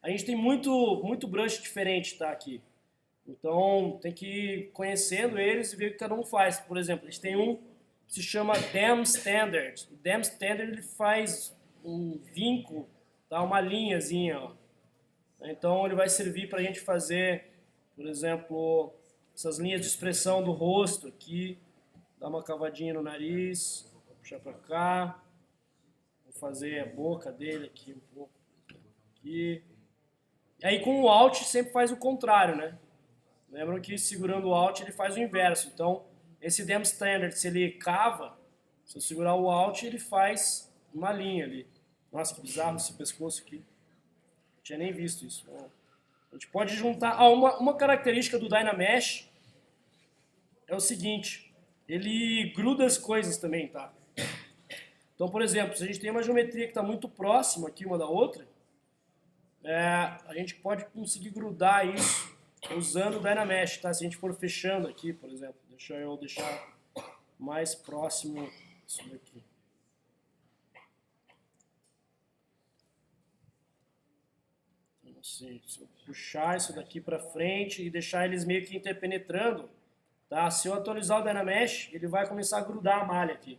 a gente tem muito brush diferente, tá, aqui. Então tem que ir conhecendo eles e ver o que cada um faz. Por exemplo, a gente tem um que se chama Dam Standard. O Dam Standard ele faz um vinco, tá, uma linhazinha, ó. Então ele vai servir para a gente fazer, por exemplo, essas linhas de expressão do rosto aqui, dar uma cavadinha no nariz, puxar para cá, vou fazer a boca dele aqui um pouco, aqui. E aí com o Alt sempre faz o contrário, né? Lembram que segurando o Alt ele faz o inverso. Então esse Dam Standard, se ele cava, se eu segurar o Alt ele faz uma linha ali. Nossa, que bizarro esse pescoço aqui. Não tinha nem visto isso. A gente pode juntar... uma característica do Dynamesh é o seguinte, ele gruda as coisas também, tá? Então, por exemplo, se a gente tem uma geometria que está muito próxima aqui uma da outra, a gente pode conseguir grudar isso usando o Dynamesh, tá? Se a gente for fechando aqui, por exemplo, deixa eu deixar mais próximo isso daqui. Assim, se eu puxar isso daqui para frente e deixar eles meio que interpenetrando, tá? Se eu atualizar o Dynamesh, ele vai começar a grudar a malha aqui.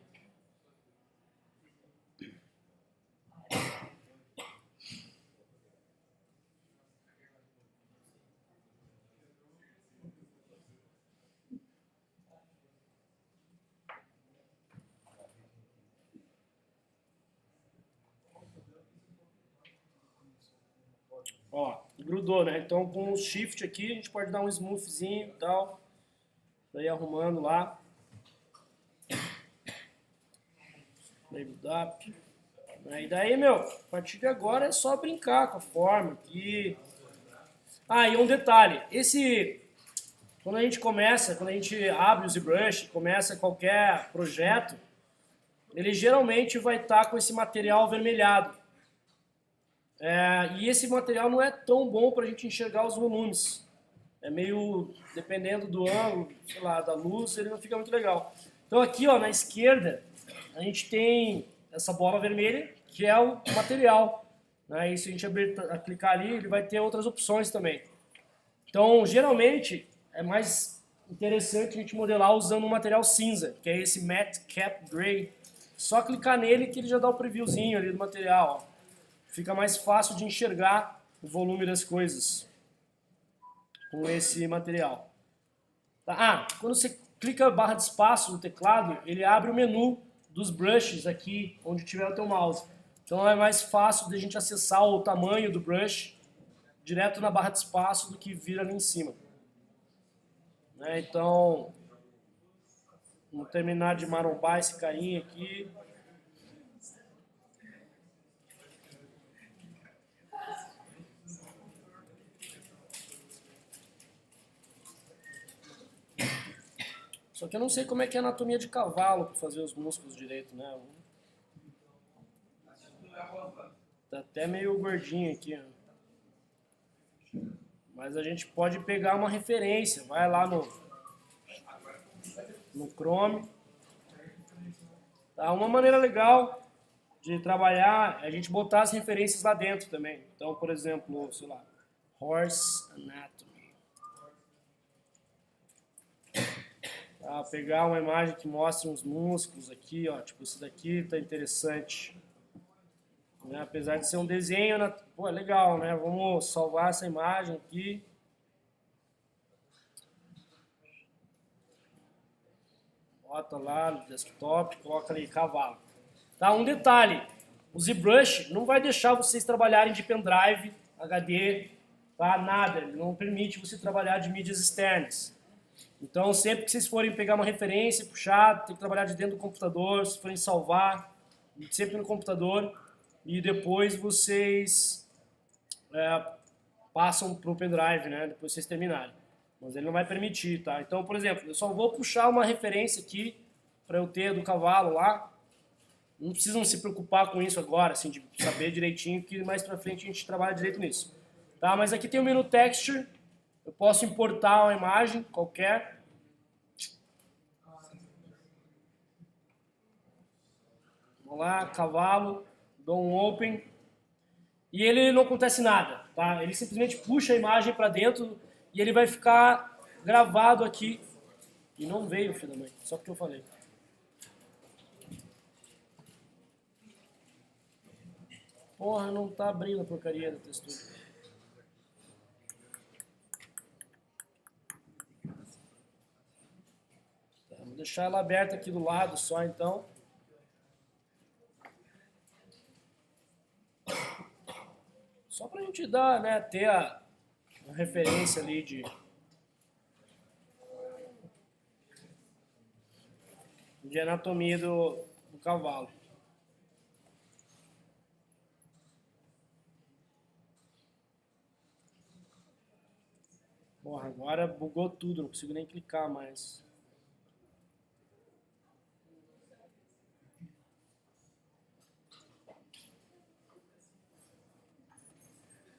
Ó, grudou, né? Então com o shift aqui a gente pode dar um smoothzinho e tal. Pra ir arrumando lá. Label up. E daí, meu, a partir de agora é só brincar com a forma aqui. Ah, e um detalhe. Quando a gente começa, quando a gente abre o ZBrush, começa qualquer projeto, ele geralmente vai estar com esse material avermelhado. E esse material não é tão bom para a gente enxergar os volumes. É meio, dependendo do ângulo, sei lá, da luz, ele não fica muito legal. Então aqui, ó, na esquerda, a gente tem essa bola vermelha, que é o material. Né? E se a gente clicar ali, ele vai ter outras opções também. Então, geralmente, é mais interessante a gente modelar usando um material cinza, que é esse Matte Cap Gray. Só clicar nele que ele já dá o previewzinho ali do material, ó. Fica mais fácil de enxergar o volume das coisas com esse material. Tá? Quando você clica barra de espaço no teclado, ele abre o menu dos brushes aqui, onde tiver o teu mouse. Então é mais fácil de a gente acessar o tamanho do brush direto na barra de espaço do que vir ali em cima. Né? Então, vamos terminar de marombar esse carinha aqui. Só que eu não sei como é que é a anatomia de cavalo para fazer os músculos direito, né? Tá até meio gordinho aqui, ó. Mas a gente pode pegar uma referência. Vai lá no Chrome. Tá? Uma maneira legal de trabalhar é a gente botar as referências lá dentro também. Então, por exemplo, sei lá, Horse Anatomy. Tá? Pegar uma imagem que mostra uns músculos aqui, ó, tipo esse daqui tá interessante. Né? Apesar de ser um desenho, pô, é legal, né? Vamos salvar essa imagem aqui. Bota lá no desktop, coloca ali cavalo. Tá? Um detalhe, o ZBrush não vai deixar vocês trabalharem de pendrive, HD, tá? Nada, ele não permite você trabalhar de mídias externas. Então sempre que vocês forem pegar uma referência, puxar, tem que trabalhar de dentro do computador, se forem salvar, sempre no computador, e depois vocês passam para o pendrive, né? Depois vocês terminarem. Mas ele não vai permitir, tá? Então, por exemplo, eu só vou puxar uma referência aqui para eu ter do cavalo lá. Não precisam se preocupar com isso agora, assim, de saber direitinho, que mais pra frente a gente trabalha direito nisso. Tá? Mas aqui tem o menu Texture. Eu posso importar uma imagem qualquer. Vamos lá, cavalo, dou um Open. E ele não acontece nada, tá? Ele simplesmente puxa a imagem para dentro e ele vai ficar gravado aqui. E não veio, filho da mãe, só porque eu falei. Porra, não tá abrindo a porcaria da textura. Tá, vou deixar ela aberta aqui do lado só, então. Só pra gente dar, né, ter a referência ali de anatomia do cavalo. Porra, agora bugou tudo, não consigo nem clicar mais.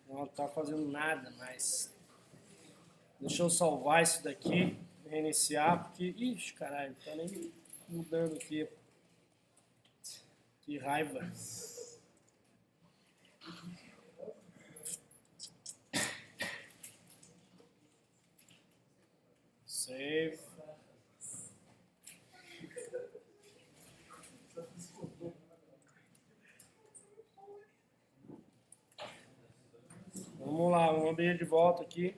Não tá fazendo nada mais. Deixa eu salvar isso daqui, reiniciar, porque... Ixi, caralho, não tá nem mudando aqui. Que raiva. vamos abrir ele de volta aqui.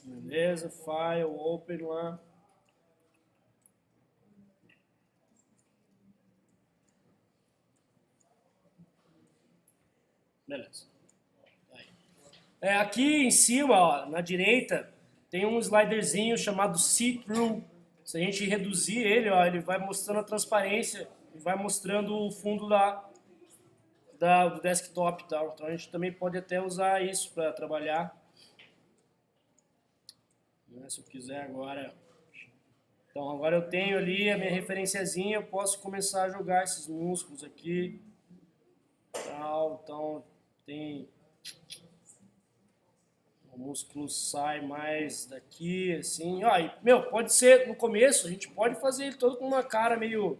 Beleza, file, open lá. Beleza. Aqui em cima, ó, na direita, tem um sliderzinho chamado See-Through. Se a gente reduzir ele, ó, ele vai mostrando a transparência e vai mostrando o fundo do desktop e tal. Então a gente também pode até usar isso para trabalhar. Se eu quiser agora. Então agora eu tenho ali a minha referenciazinha, eu posso começar a jogar esses músculos aqui. Tal, então tem. O músculo sai mais daqui, assim. Ó, e, meu, pode ser no começo, a gente pode fazer ele todo com uma cara meio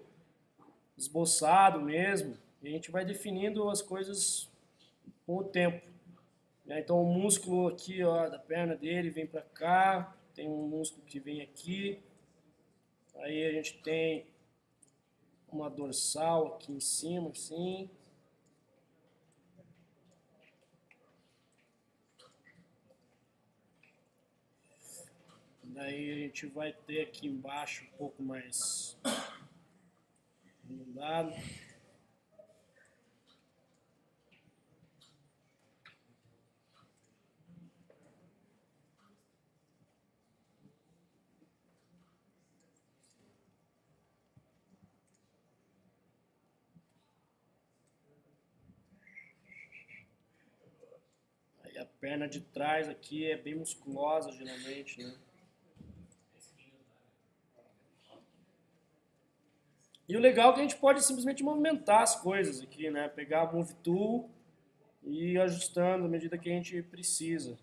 esboçado mesmo. E a gente vai definindo as coisas com o tempo. Então o músculo aqui, ó, da perna dele vem pra cá. Tem um músculo que vem aqui. Aí a gente tem uma dorsal aqui em cima, assim. Daí a gente vai ter aqui embaixo um pouco mais arredondado. Aí a perna de trás aqui é bem musculosa geralmente, né? E o legal é que a gente pode simplesmente movimentar as coisas aqui, né? Pegar a Move Tool e ir ajustando à medida que a gente precisa.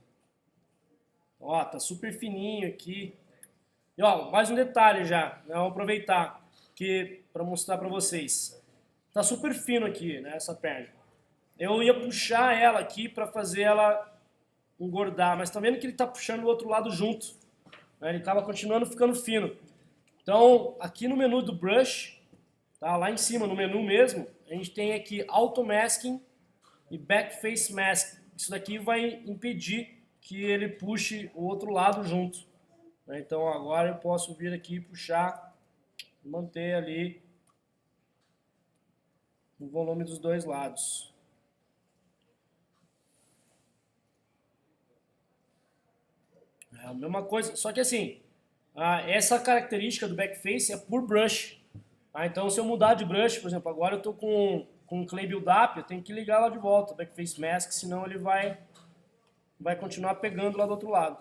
Ó, tá super fininho aqui. E ó, mais um detalhe já, né? Vamos aproveitar que para mostrar para vocês. Tá super fino aqui, né, essa perna. Eu ia puxar ela aqui para fazer ela engordar, mas tá vendo que ele tá puxando o outro lado junto, né? Ele acaba continuando ficando fino. Então, aqui no menu do Brush, tá, lá em cima no menu mesmo, a gente tem aqui Auto Masking e Back Face Mask. Isso daqui vai impedir que ele puxe o outro lado junto. Então agora eu posso vir aqui e puxar, manter ali o volume dos dois lados. É a mesma coisa, só que assim, essa característica do backface é por brush. Então se eu mudar de brush, por exemplo, agora eu estou com Clay Build Up, eu tenho que ligar lá de volta, Backface Mask, senão ele vai continuar pegando lá do outro lado.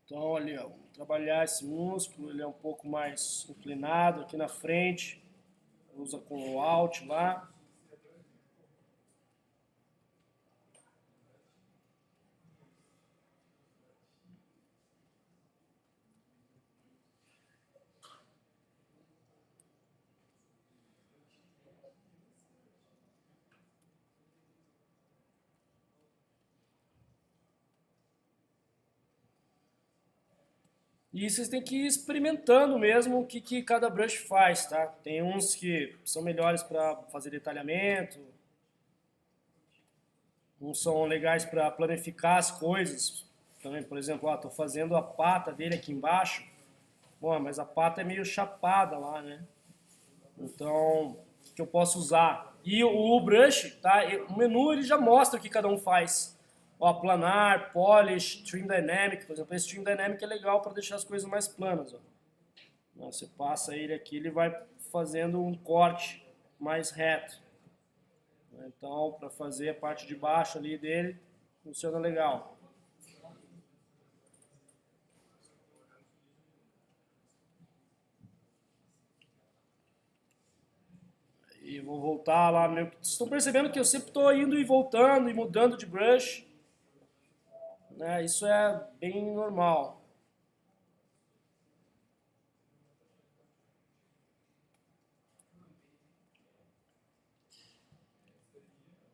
Então ali, ó, vamos trabalhar esse músculo, ele é um pouco mais inclinado aqui na frente, usa com o Alt lá. E vocês têm que ir experimentando mesmo o que cada brush faz, tá? Tem uns que são melhores para fazer detalhamento, uns são legais para planificar as coisas. Também, por exemplo, estou fazendo a pata dele aqui embaixo, bom, mas a pata é meio chapada lá, né? Então, o que eu posso usar? E o brush, tá? O menu ele já mostra o que cada um faz. Ó, planar, polish, trim dynamic, por exemplo, esse trim dynamic é legal para deixar as coisas mais planas. Ó. Você passa ele aqui, ele vai fazendo um corte mais reto. Então, para fazer a parte de baixo ali dele, funciona legal. E vou voltar lá. Vocês estão percebendo que eu sempre estou indo e voltando e mudando de brush. Né? Isso é bem normal.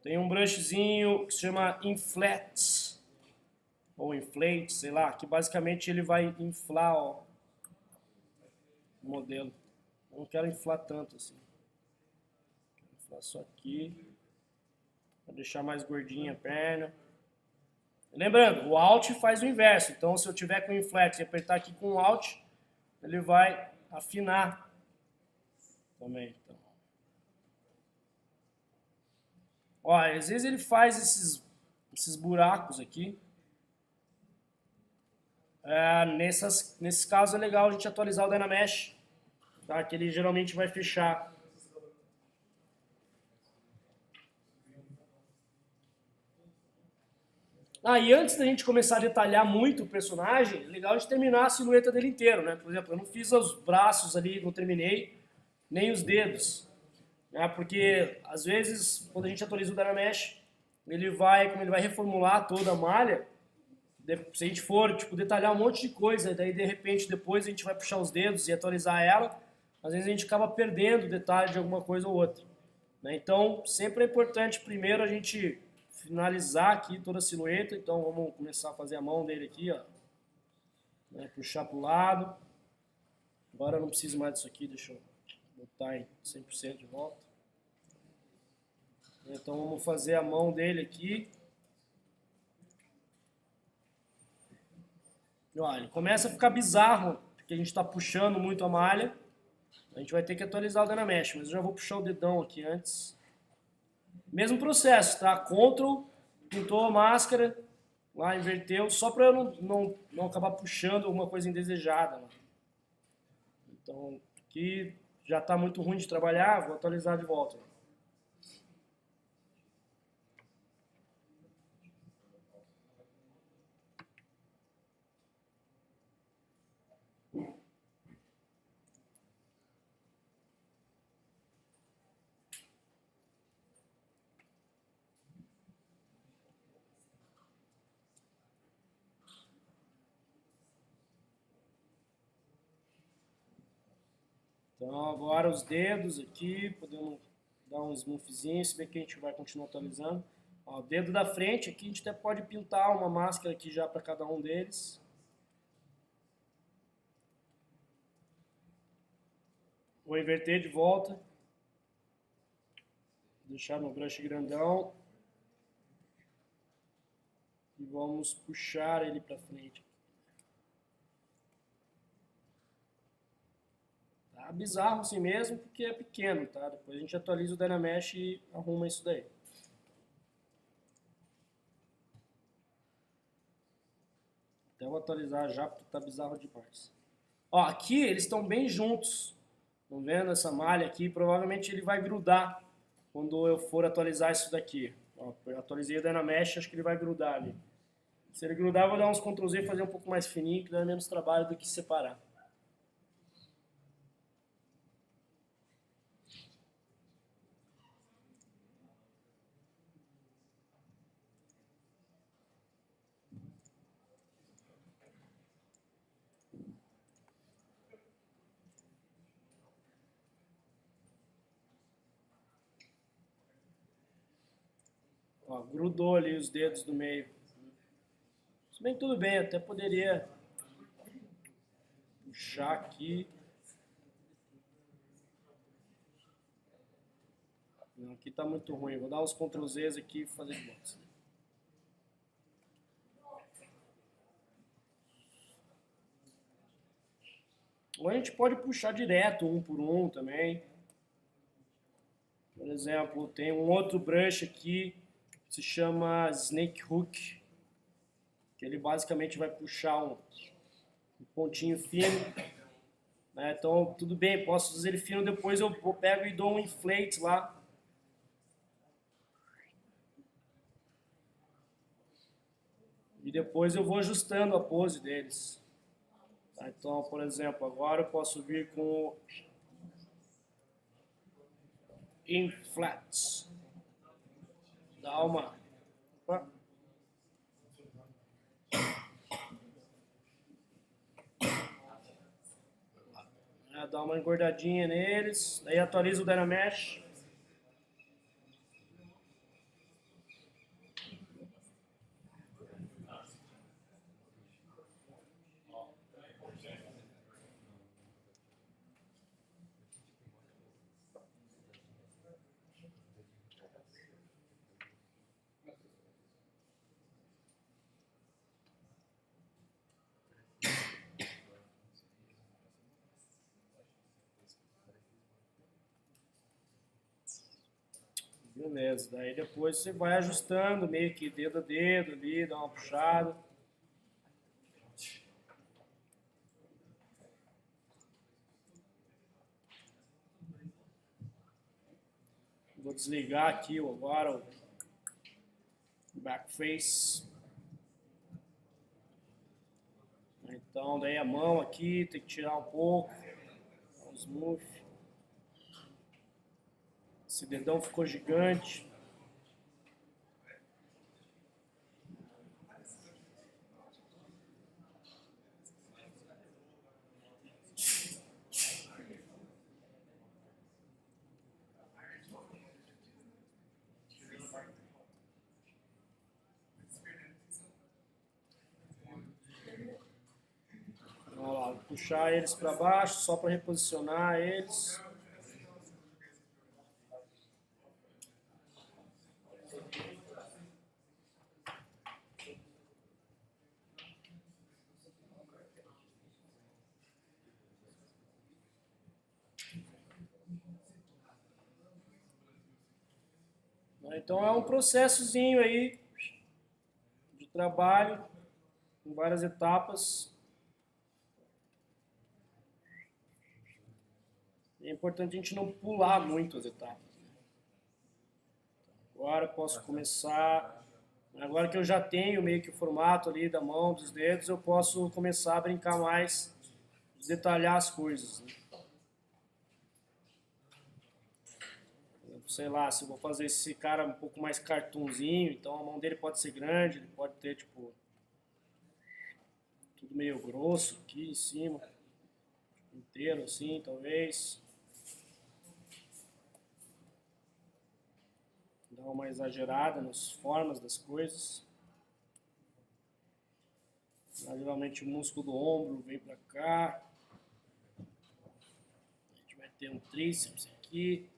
Tem um brushzinho que se chama Inflate, ou Inflate, sei lá, que basicamente ele vai inflar, ó, o modelo. Eu não quero inflar tanto assim. Vou inflar só aqui, para deixar mais gordinha a perna. Lembrando, o Alt faz o inverso, então se eu tiver com o Inflate e apertar aqui com o Alt, ele vai afinar também. Então. Ó, às vezes ele faz esses buracos aqui. Nesses casos é legal a gente atualizar o Dynamesh, tá? Que ele geralmente vai fechar. E antes da gente começar a detalhar muito o personagem, é legal a gente terminar a silhueta dele inteiro, né? Por exemplo, eu não fiz os braços ali, não terminei, nem os dedos, né? Porque às vezes, quando a gente atualiza o Dynamesh, como ele vai reformular toda a malha, se a gente for tipo, detalhar um monte de coisa, daí de repente depois a gente vai puxar os dedos e atualizar ela, às vezes a gente acaba perdendo detalhe de alguma coisa ou outra, né? Então, sempre é importante primeiro a gente finalizar aqui toda a silhueta. Então vamos começar a fazer a mão dele aqui, ó, né, puxar para o lado. Agora eu não preciso mais disso aqui, deixa eu botar em 100% de volta. Então vamos fazer a mão dele aqui. E, ó, ele começa a ficar bizarro, porque a gente está puxando muito a malha. A gente vai ter que atualizar o Dynamesh, mas eu já vou puxar o dedão aqui antes. Mesmo processo, tá? Ctrl, pintou a máscara, lá inverteu, só para eu não acabar puxando alguma coisa indesejada. Né? Então, aqui já está muito ruim de trabalhar, vou atualizar de volta. Então agora os dedos aqui, podemos dar um smoothzinho, se bem que a gente vai continuar atualizando. Ó, o dedo da frente aqui a gente até pode pintar uma máscara aqui já para cada um deles. Vou inverter de volta. Deixar no brush grandão. E vamos puxar ele para frente. Tá bizarro assim mesmo, porque é pequeno, tá? Depois a gente atualiza o Dynamesh e arruma isso daí. Até vou atualizar já, porque tá bizarro demais. Ó, aqui eles estão bem juntos. Estão vendo essa malha aqui? Provavelmente ele vai grudar quando eu for atualizar isso daqui. Ó, eu atualizei o Dynamesh, acho que ele vai grudar ali. Se ele grudar, eu vou dar uns Ctrl Z e fazer um pouco mais fininho, que dá menos trabalho do que separar. Ó, grudou ali os dedos do meio. Se bem que tudo bem, até poderia puxar aqui. Não, aqui tá muito ruim. Vou dar uns Ctrl Zs aqui e fazer de volta. Ou a gente pode puxar direto um por um também. Por exemplo, tem um outro brush aqui que se chama Snake Hook, que ele basicamente vai puxar um pontinho fino. Né? Então, tudo bem, posso fazer ele fino, depois eu pego e dou um inflate lá. E depois eu vou ajustando a pose deles. Tá? Então, por exemplo, agora eu posso vir com o Inflate. Dá uma... Opa. Dá uma engordadinha neles. Daí atualiza o Dynamesh. Beleza, daí depois você vai ajustando meio que dedo a dedo ali, dá uma puxada. Vou desligar aqui agora o backface. Então daí a mão aqui tem que tirar um pouco. Um smooth. Esse dedão ficou gigante. Vamos lá, vou puxar eles para baixo só para reposicionar eles. Então é um processozinho aí de trabalho com várias etapas. É importante a gente não pular muito as etapas. Agora eu posso começar. Agora que eu já tenho meio que o formato ali da mão, dos dedos, eu posso começar a brincar mais, detalhar as coisas, né? Sei lá, se eu vou fazer esse cara um pouco mais cartoonzinho, então a mão dele pode ser grande, ele pode ter tipo tudo meio grosso aqui em cima, inteiro assim, talvez. Dar uma exagerada nas formas das coisas. Geralmente o músculo do ombro vem pra cá. A gente vai ter um tríceps aqui.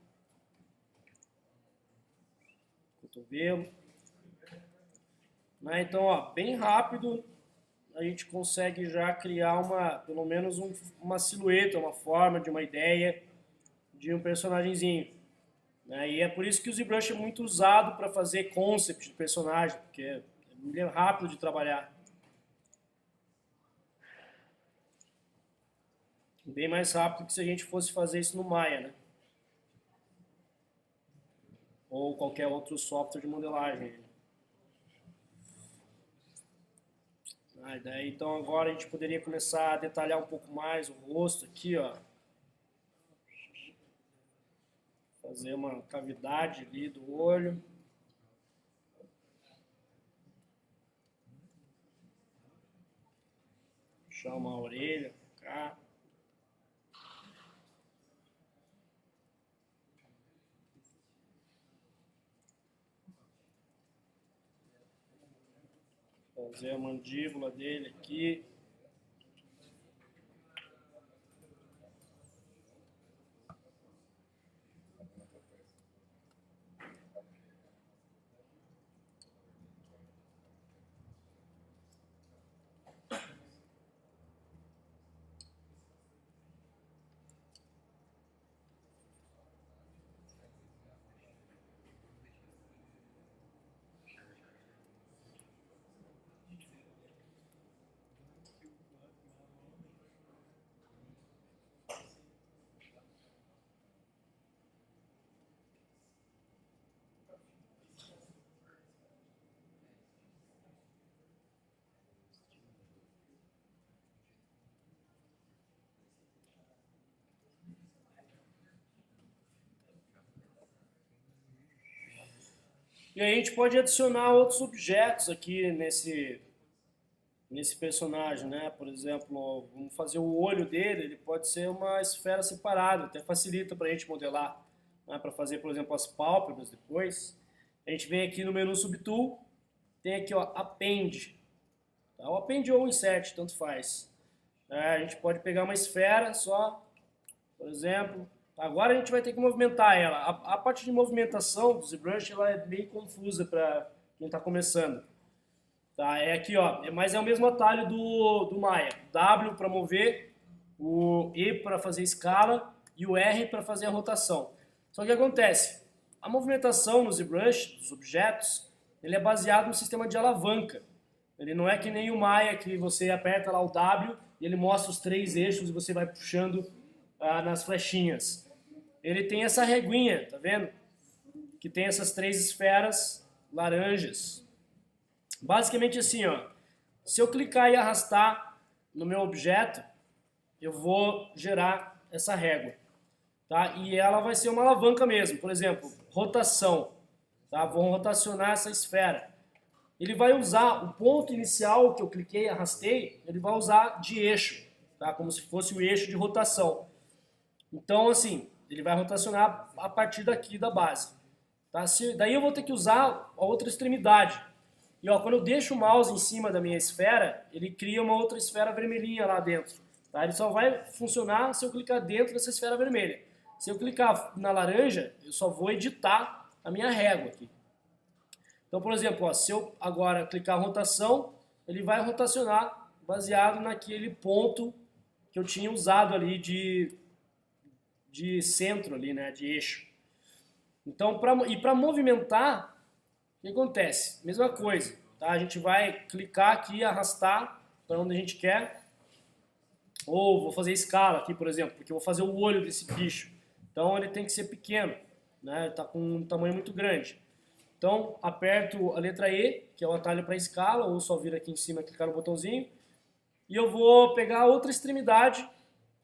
Cotovelo. Então, ó, bem rápido a gente consegue já criar pelo menos uma silhueta, uma forma de uma ideia de um personagemzinho. E é por isso que o ZBrush é muito usado para fazer concept de personagem, porque é rápido de trabalhar. Bem mais rápido que se a gente fosse fazer isso no Maya, né? Ou qualquer outro software de modelagem. Daí, então agora a gente poderia começar a detalhar um pouco mais o rosto aqui, ó. Fazer uma cavidade ali do olho. Puxar uma orelha pra cá. Fazer a mandíbula dele aqui. E aí a gente pode adicionar outros objetos aqui nesse personagem, né? Por exemplo, vamos fazer o olho dele, ele pode ser uma esfera separada, até facilita para a gente modelar, né? Para fazer, por exemplo, as pálpebras depois. A gente vem aqui no menu Subtool, tem aqui, ó, Append. Tá? O Append ou o Insert, tanto faz. A gente pode pegar uma esfera só, por exemplo. Agora a gente vai ter que movimentar ela. A parte de movimentação do ZBrush ela é bem confusa para quem está começando. Tá? É aqui, ó, mas é o mesmo atalho do Maya. W para mover, o E para fazer escala e o R para fazer a rotação. Só que o que acontece? A movimentação no ZBrush, dos objetos, ele é baseado no sistema de alavanca. Ele não é que nem o Maya, que você aperta lá o W e ele mostra os 3 eixos e você vai puxando nas flechinhas. Ele tem essa reguinha, tá vendo? Que tem essas 3 esferas laranjas. Basicamente assim, ó. Se eu clicar e arrastar no meu objeto, eu vou gerar essa régua. Tá? E ela vai ser uma alavanca mesmo. Por exemplo, rotação. Tá? Vou rotacionar essa esfera. Ele vai usar o ponto inicial que eu cliquei e arrastei, ele vai usar de eixo, tá? Como se fosse o eixo de rotação. Então, assim, ele vai rotacionar a partir daqui da base. Tá? Daí eu vou ter que usar a outra extremidade. E ó, quando eu deixo o mouse em cima da minha esfera, ele cria uma outra esfera vermelhinha lá dentro. Tá? Ele só vai funcionar se eu clicar dentro dessa esfera vermelha. Se eu clicar na laranja, eu só vou editar a minha régua aqui. Então, por exemplo, ó, se eu agora clicar rotação, ele vai rotacionar baseado naquele ponto que eu tinha usado ali de centro, ali, né, de eixo. Então, para movimentar, o que acontece? Mesma coisa. Tá? A gente vai clicar aqui e arrastar para onde a gente quer. Ou vou fazer escala aqui, por exemplo, porque eu vou fazer o olho desse bicho. Então, ele tem que ser pequeno, né? Está com um tamanho muito grande. Então, aperto a letra E, que é o atalho para escala, ou só vir aqui em cima e clicar no botãozinho. E eu vou pegar a outra extremidade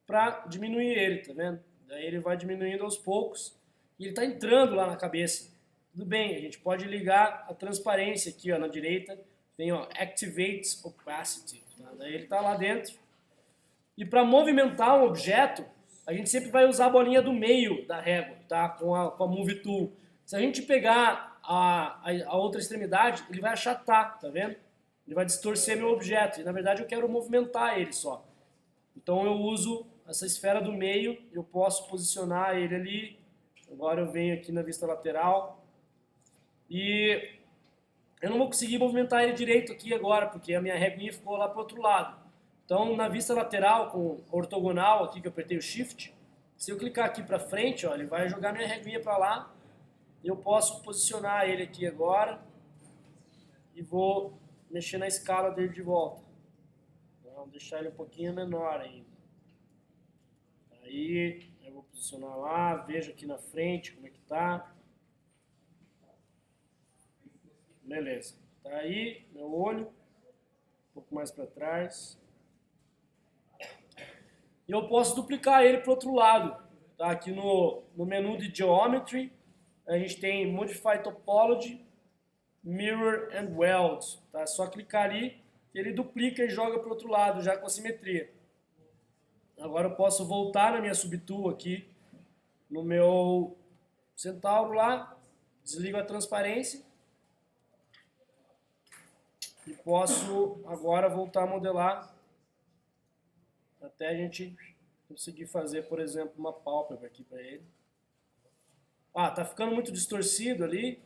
para diminuir ele, tá vendo? Daí ele vai diminuindo aos poucos e ele está entrando lá na cabeça. Tudo bem, a gente pode ligar a transparência aqui, ó, na direita. Tem, ó, Activate Opacity. Tá? Daí ele está lá dentro. E para movimentar um objeto, a gente sempre vai usar a bolinha do meio da régua, tá? Com a Move Tool. Se a gente pegar a outra extremidade, ele vai achatar, tá vendo? Ele vai distorcer meu objeto, e na verdade eu quero movimentar ele só. Então eu uso essa esfera do meio, eu posso posicionar ele ali. Agora eu venho aqui na vista lateral, e eu não vou conseguir movimentar ele direito aqui agora, porque a minha reguinha ficou lá pro outro lado. Então na vista lateral, com ortogonal aqui, que eu apertei o Shift, se eu clicar aqui pra frente, ó, ele vai jogar minha reguinha pra lá. Eu posso posicionar ele aqui agora e vou mexer na escala dele de volta. Vou deixar ele um pouquinho menor ainda. Aí eu vou posicionar lá, vejo aqui na frente como é que tá. Beleza. Tá aí meu olho, um pouco mais para trás. E eu posso duplicar ele para o outro lado. Tá? Aqui no menu de Geometry, a gente tem Modify Topology, Mirror and Weld. Tá? É só clicar ali, ele duplica e joga para o outro lado, já com a simetria. Agora eu posso voltar na minha Subtool aqui, no meu Centauro lá, desligo a transparência. E posso agora voltar a modelar até a gente conseguir fazer, por exemplo, uma pálpebra aqui para ele. Ah, tá ficando muito distorcido ali,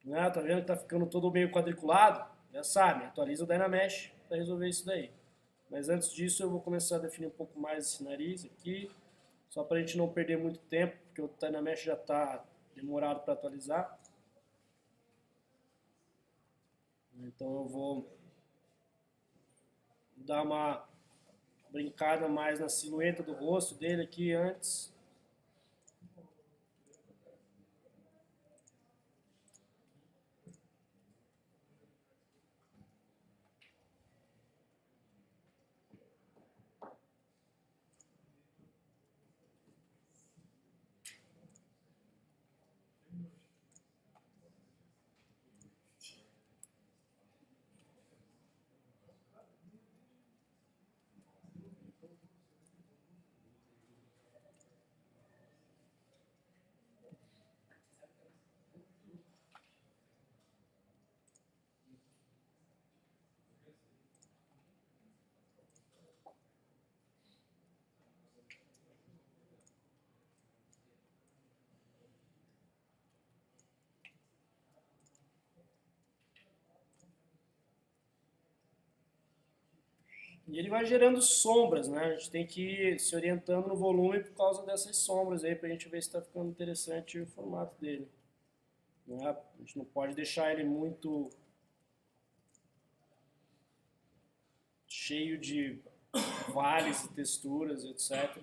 né? Tá vendo que tá ficando todo meio quadriculado? Já sabe, atualiza o Dynamesh para resolver isso daí. Mas antes disso eu vou começar a definir um pouco mais esse nariz aqui, só para a gente não perder muito tempo, porque o Dynamesh já está demorado para atualizar. Então eu vou dar uma brincada mais na silhueta do rosto dele aqui antes. E ele vai gerando sombras, né? A gente tem que ir se orientando no volume por causa dessas sombras aí, pra gente ver se está ficando interessante o formato dele. Né? A gente não pode deixar ele muito cheio de vales e texturas, etc.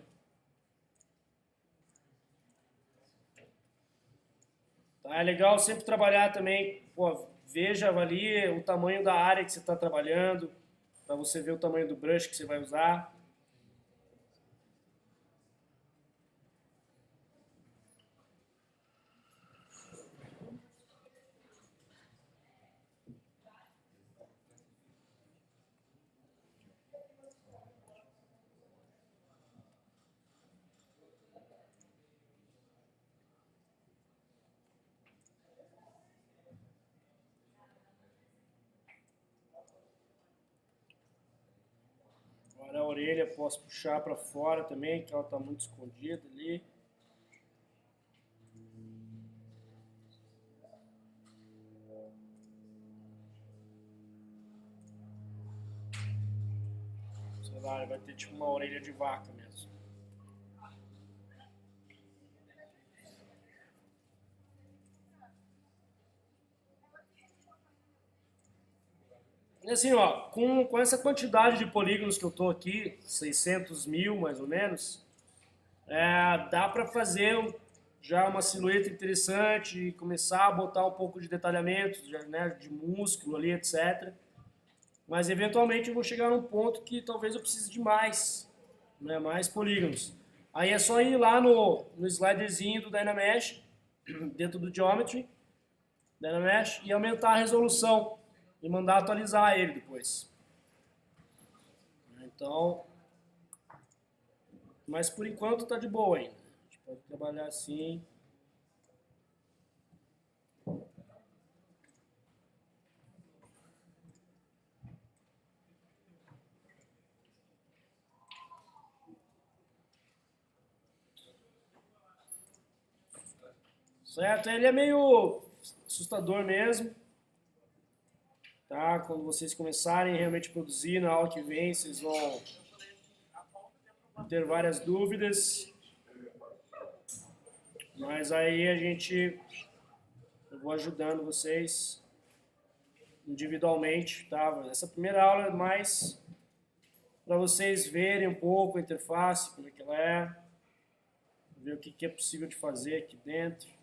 Tá? É legal sempre trabalhar também, pô, veja, avalie o tamanho da área que você está trabalhando, para você ver o tamanho do brush que você vai usar. Agora a orelha posso puxar para fora também, que ela está muito escondida ali. Sei lá, vai ter tipo uma orelha de vaca mesmo. E assim, ó, com essa quantidade de polígonos que eu tô aqui, 600 mil mais ou menos, dá para fazer já uma silhueta interessante e começar a botar um pouco de detalhamento, já, né, de músculo ali, etc. Mas eventualmente eu vou chegar num ponto que talvez eu precise de mais, né, mais polígonos. Aí é só ir lá no sliderzinho do Dynamesh, dentro do Geometry, Dynamesh, e aumentar a resolução e mandar atualizar ele depois. Então, mas por enquanto tá de boa ainda. A gente pode trabalhar assim. Certo? Ele é meio assustador mesmo. Tá? Quando vocês começarem realmente a produzir na aula que vem, vocês vão ter várias dúvidas. Mas aí eu vou ajudando vocês individualmente, tá? Essa primeira aula é mais para vocês verem um pouco a interface, como é que ela é, ver o que é possível de fazer aqui dentro.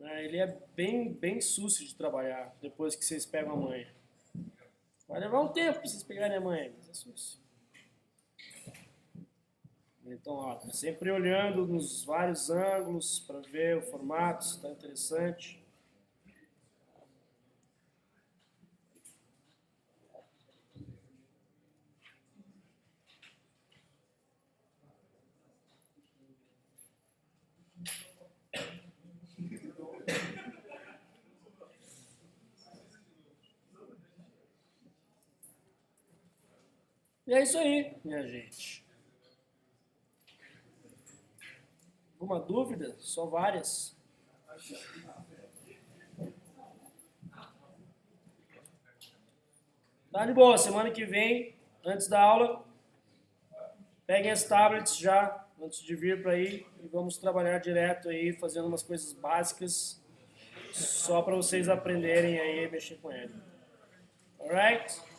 Ele é bem sucio de trabalhar depois que vocês pegam a manha. Vai levar um tempo para vocês pegarem a manha, mas é sucio. Então, ó, sempre olhando nos vários ângulos para ver o formato, se está interessante. E é isso aí, minha gente. Alguma dúvida? Só várias. Tá de boa, semana que vem, antes da aula, peguem as tablets já, antes de vir para aí, e vamos trabalhar direto aí, fazendo umas coisas básicas, só para vocês aprenderem aí a mexer com ele. Alright?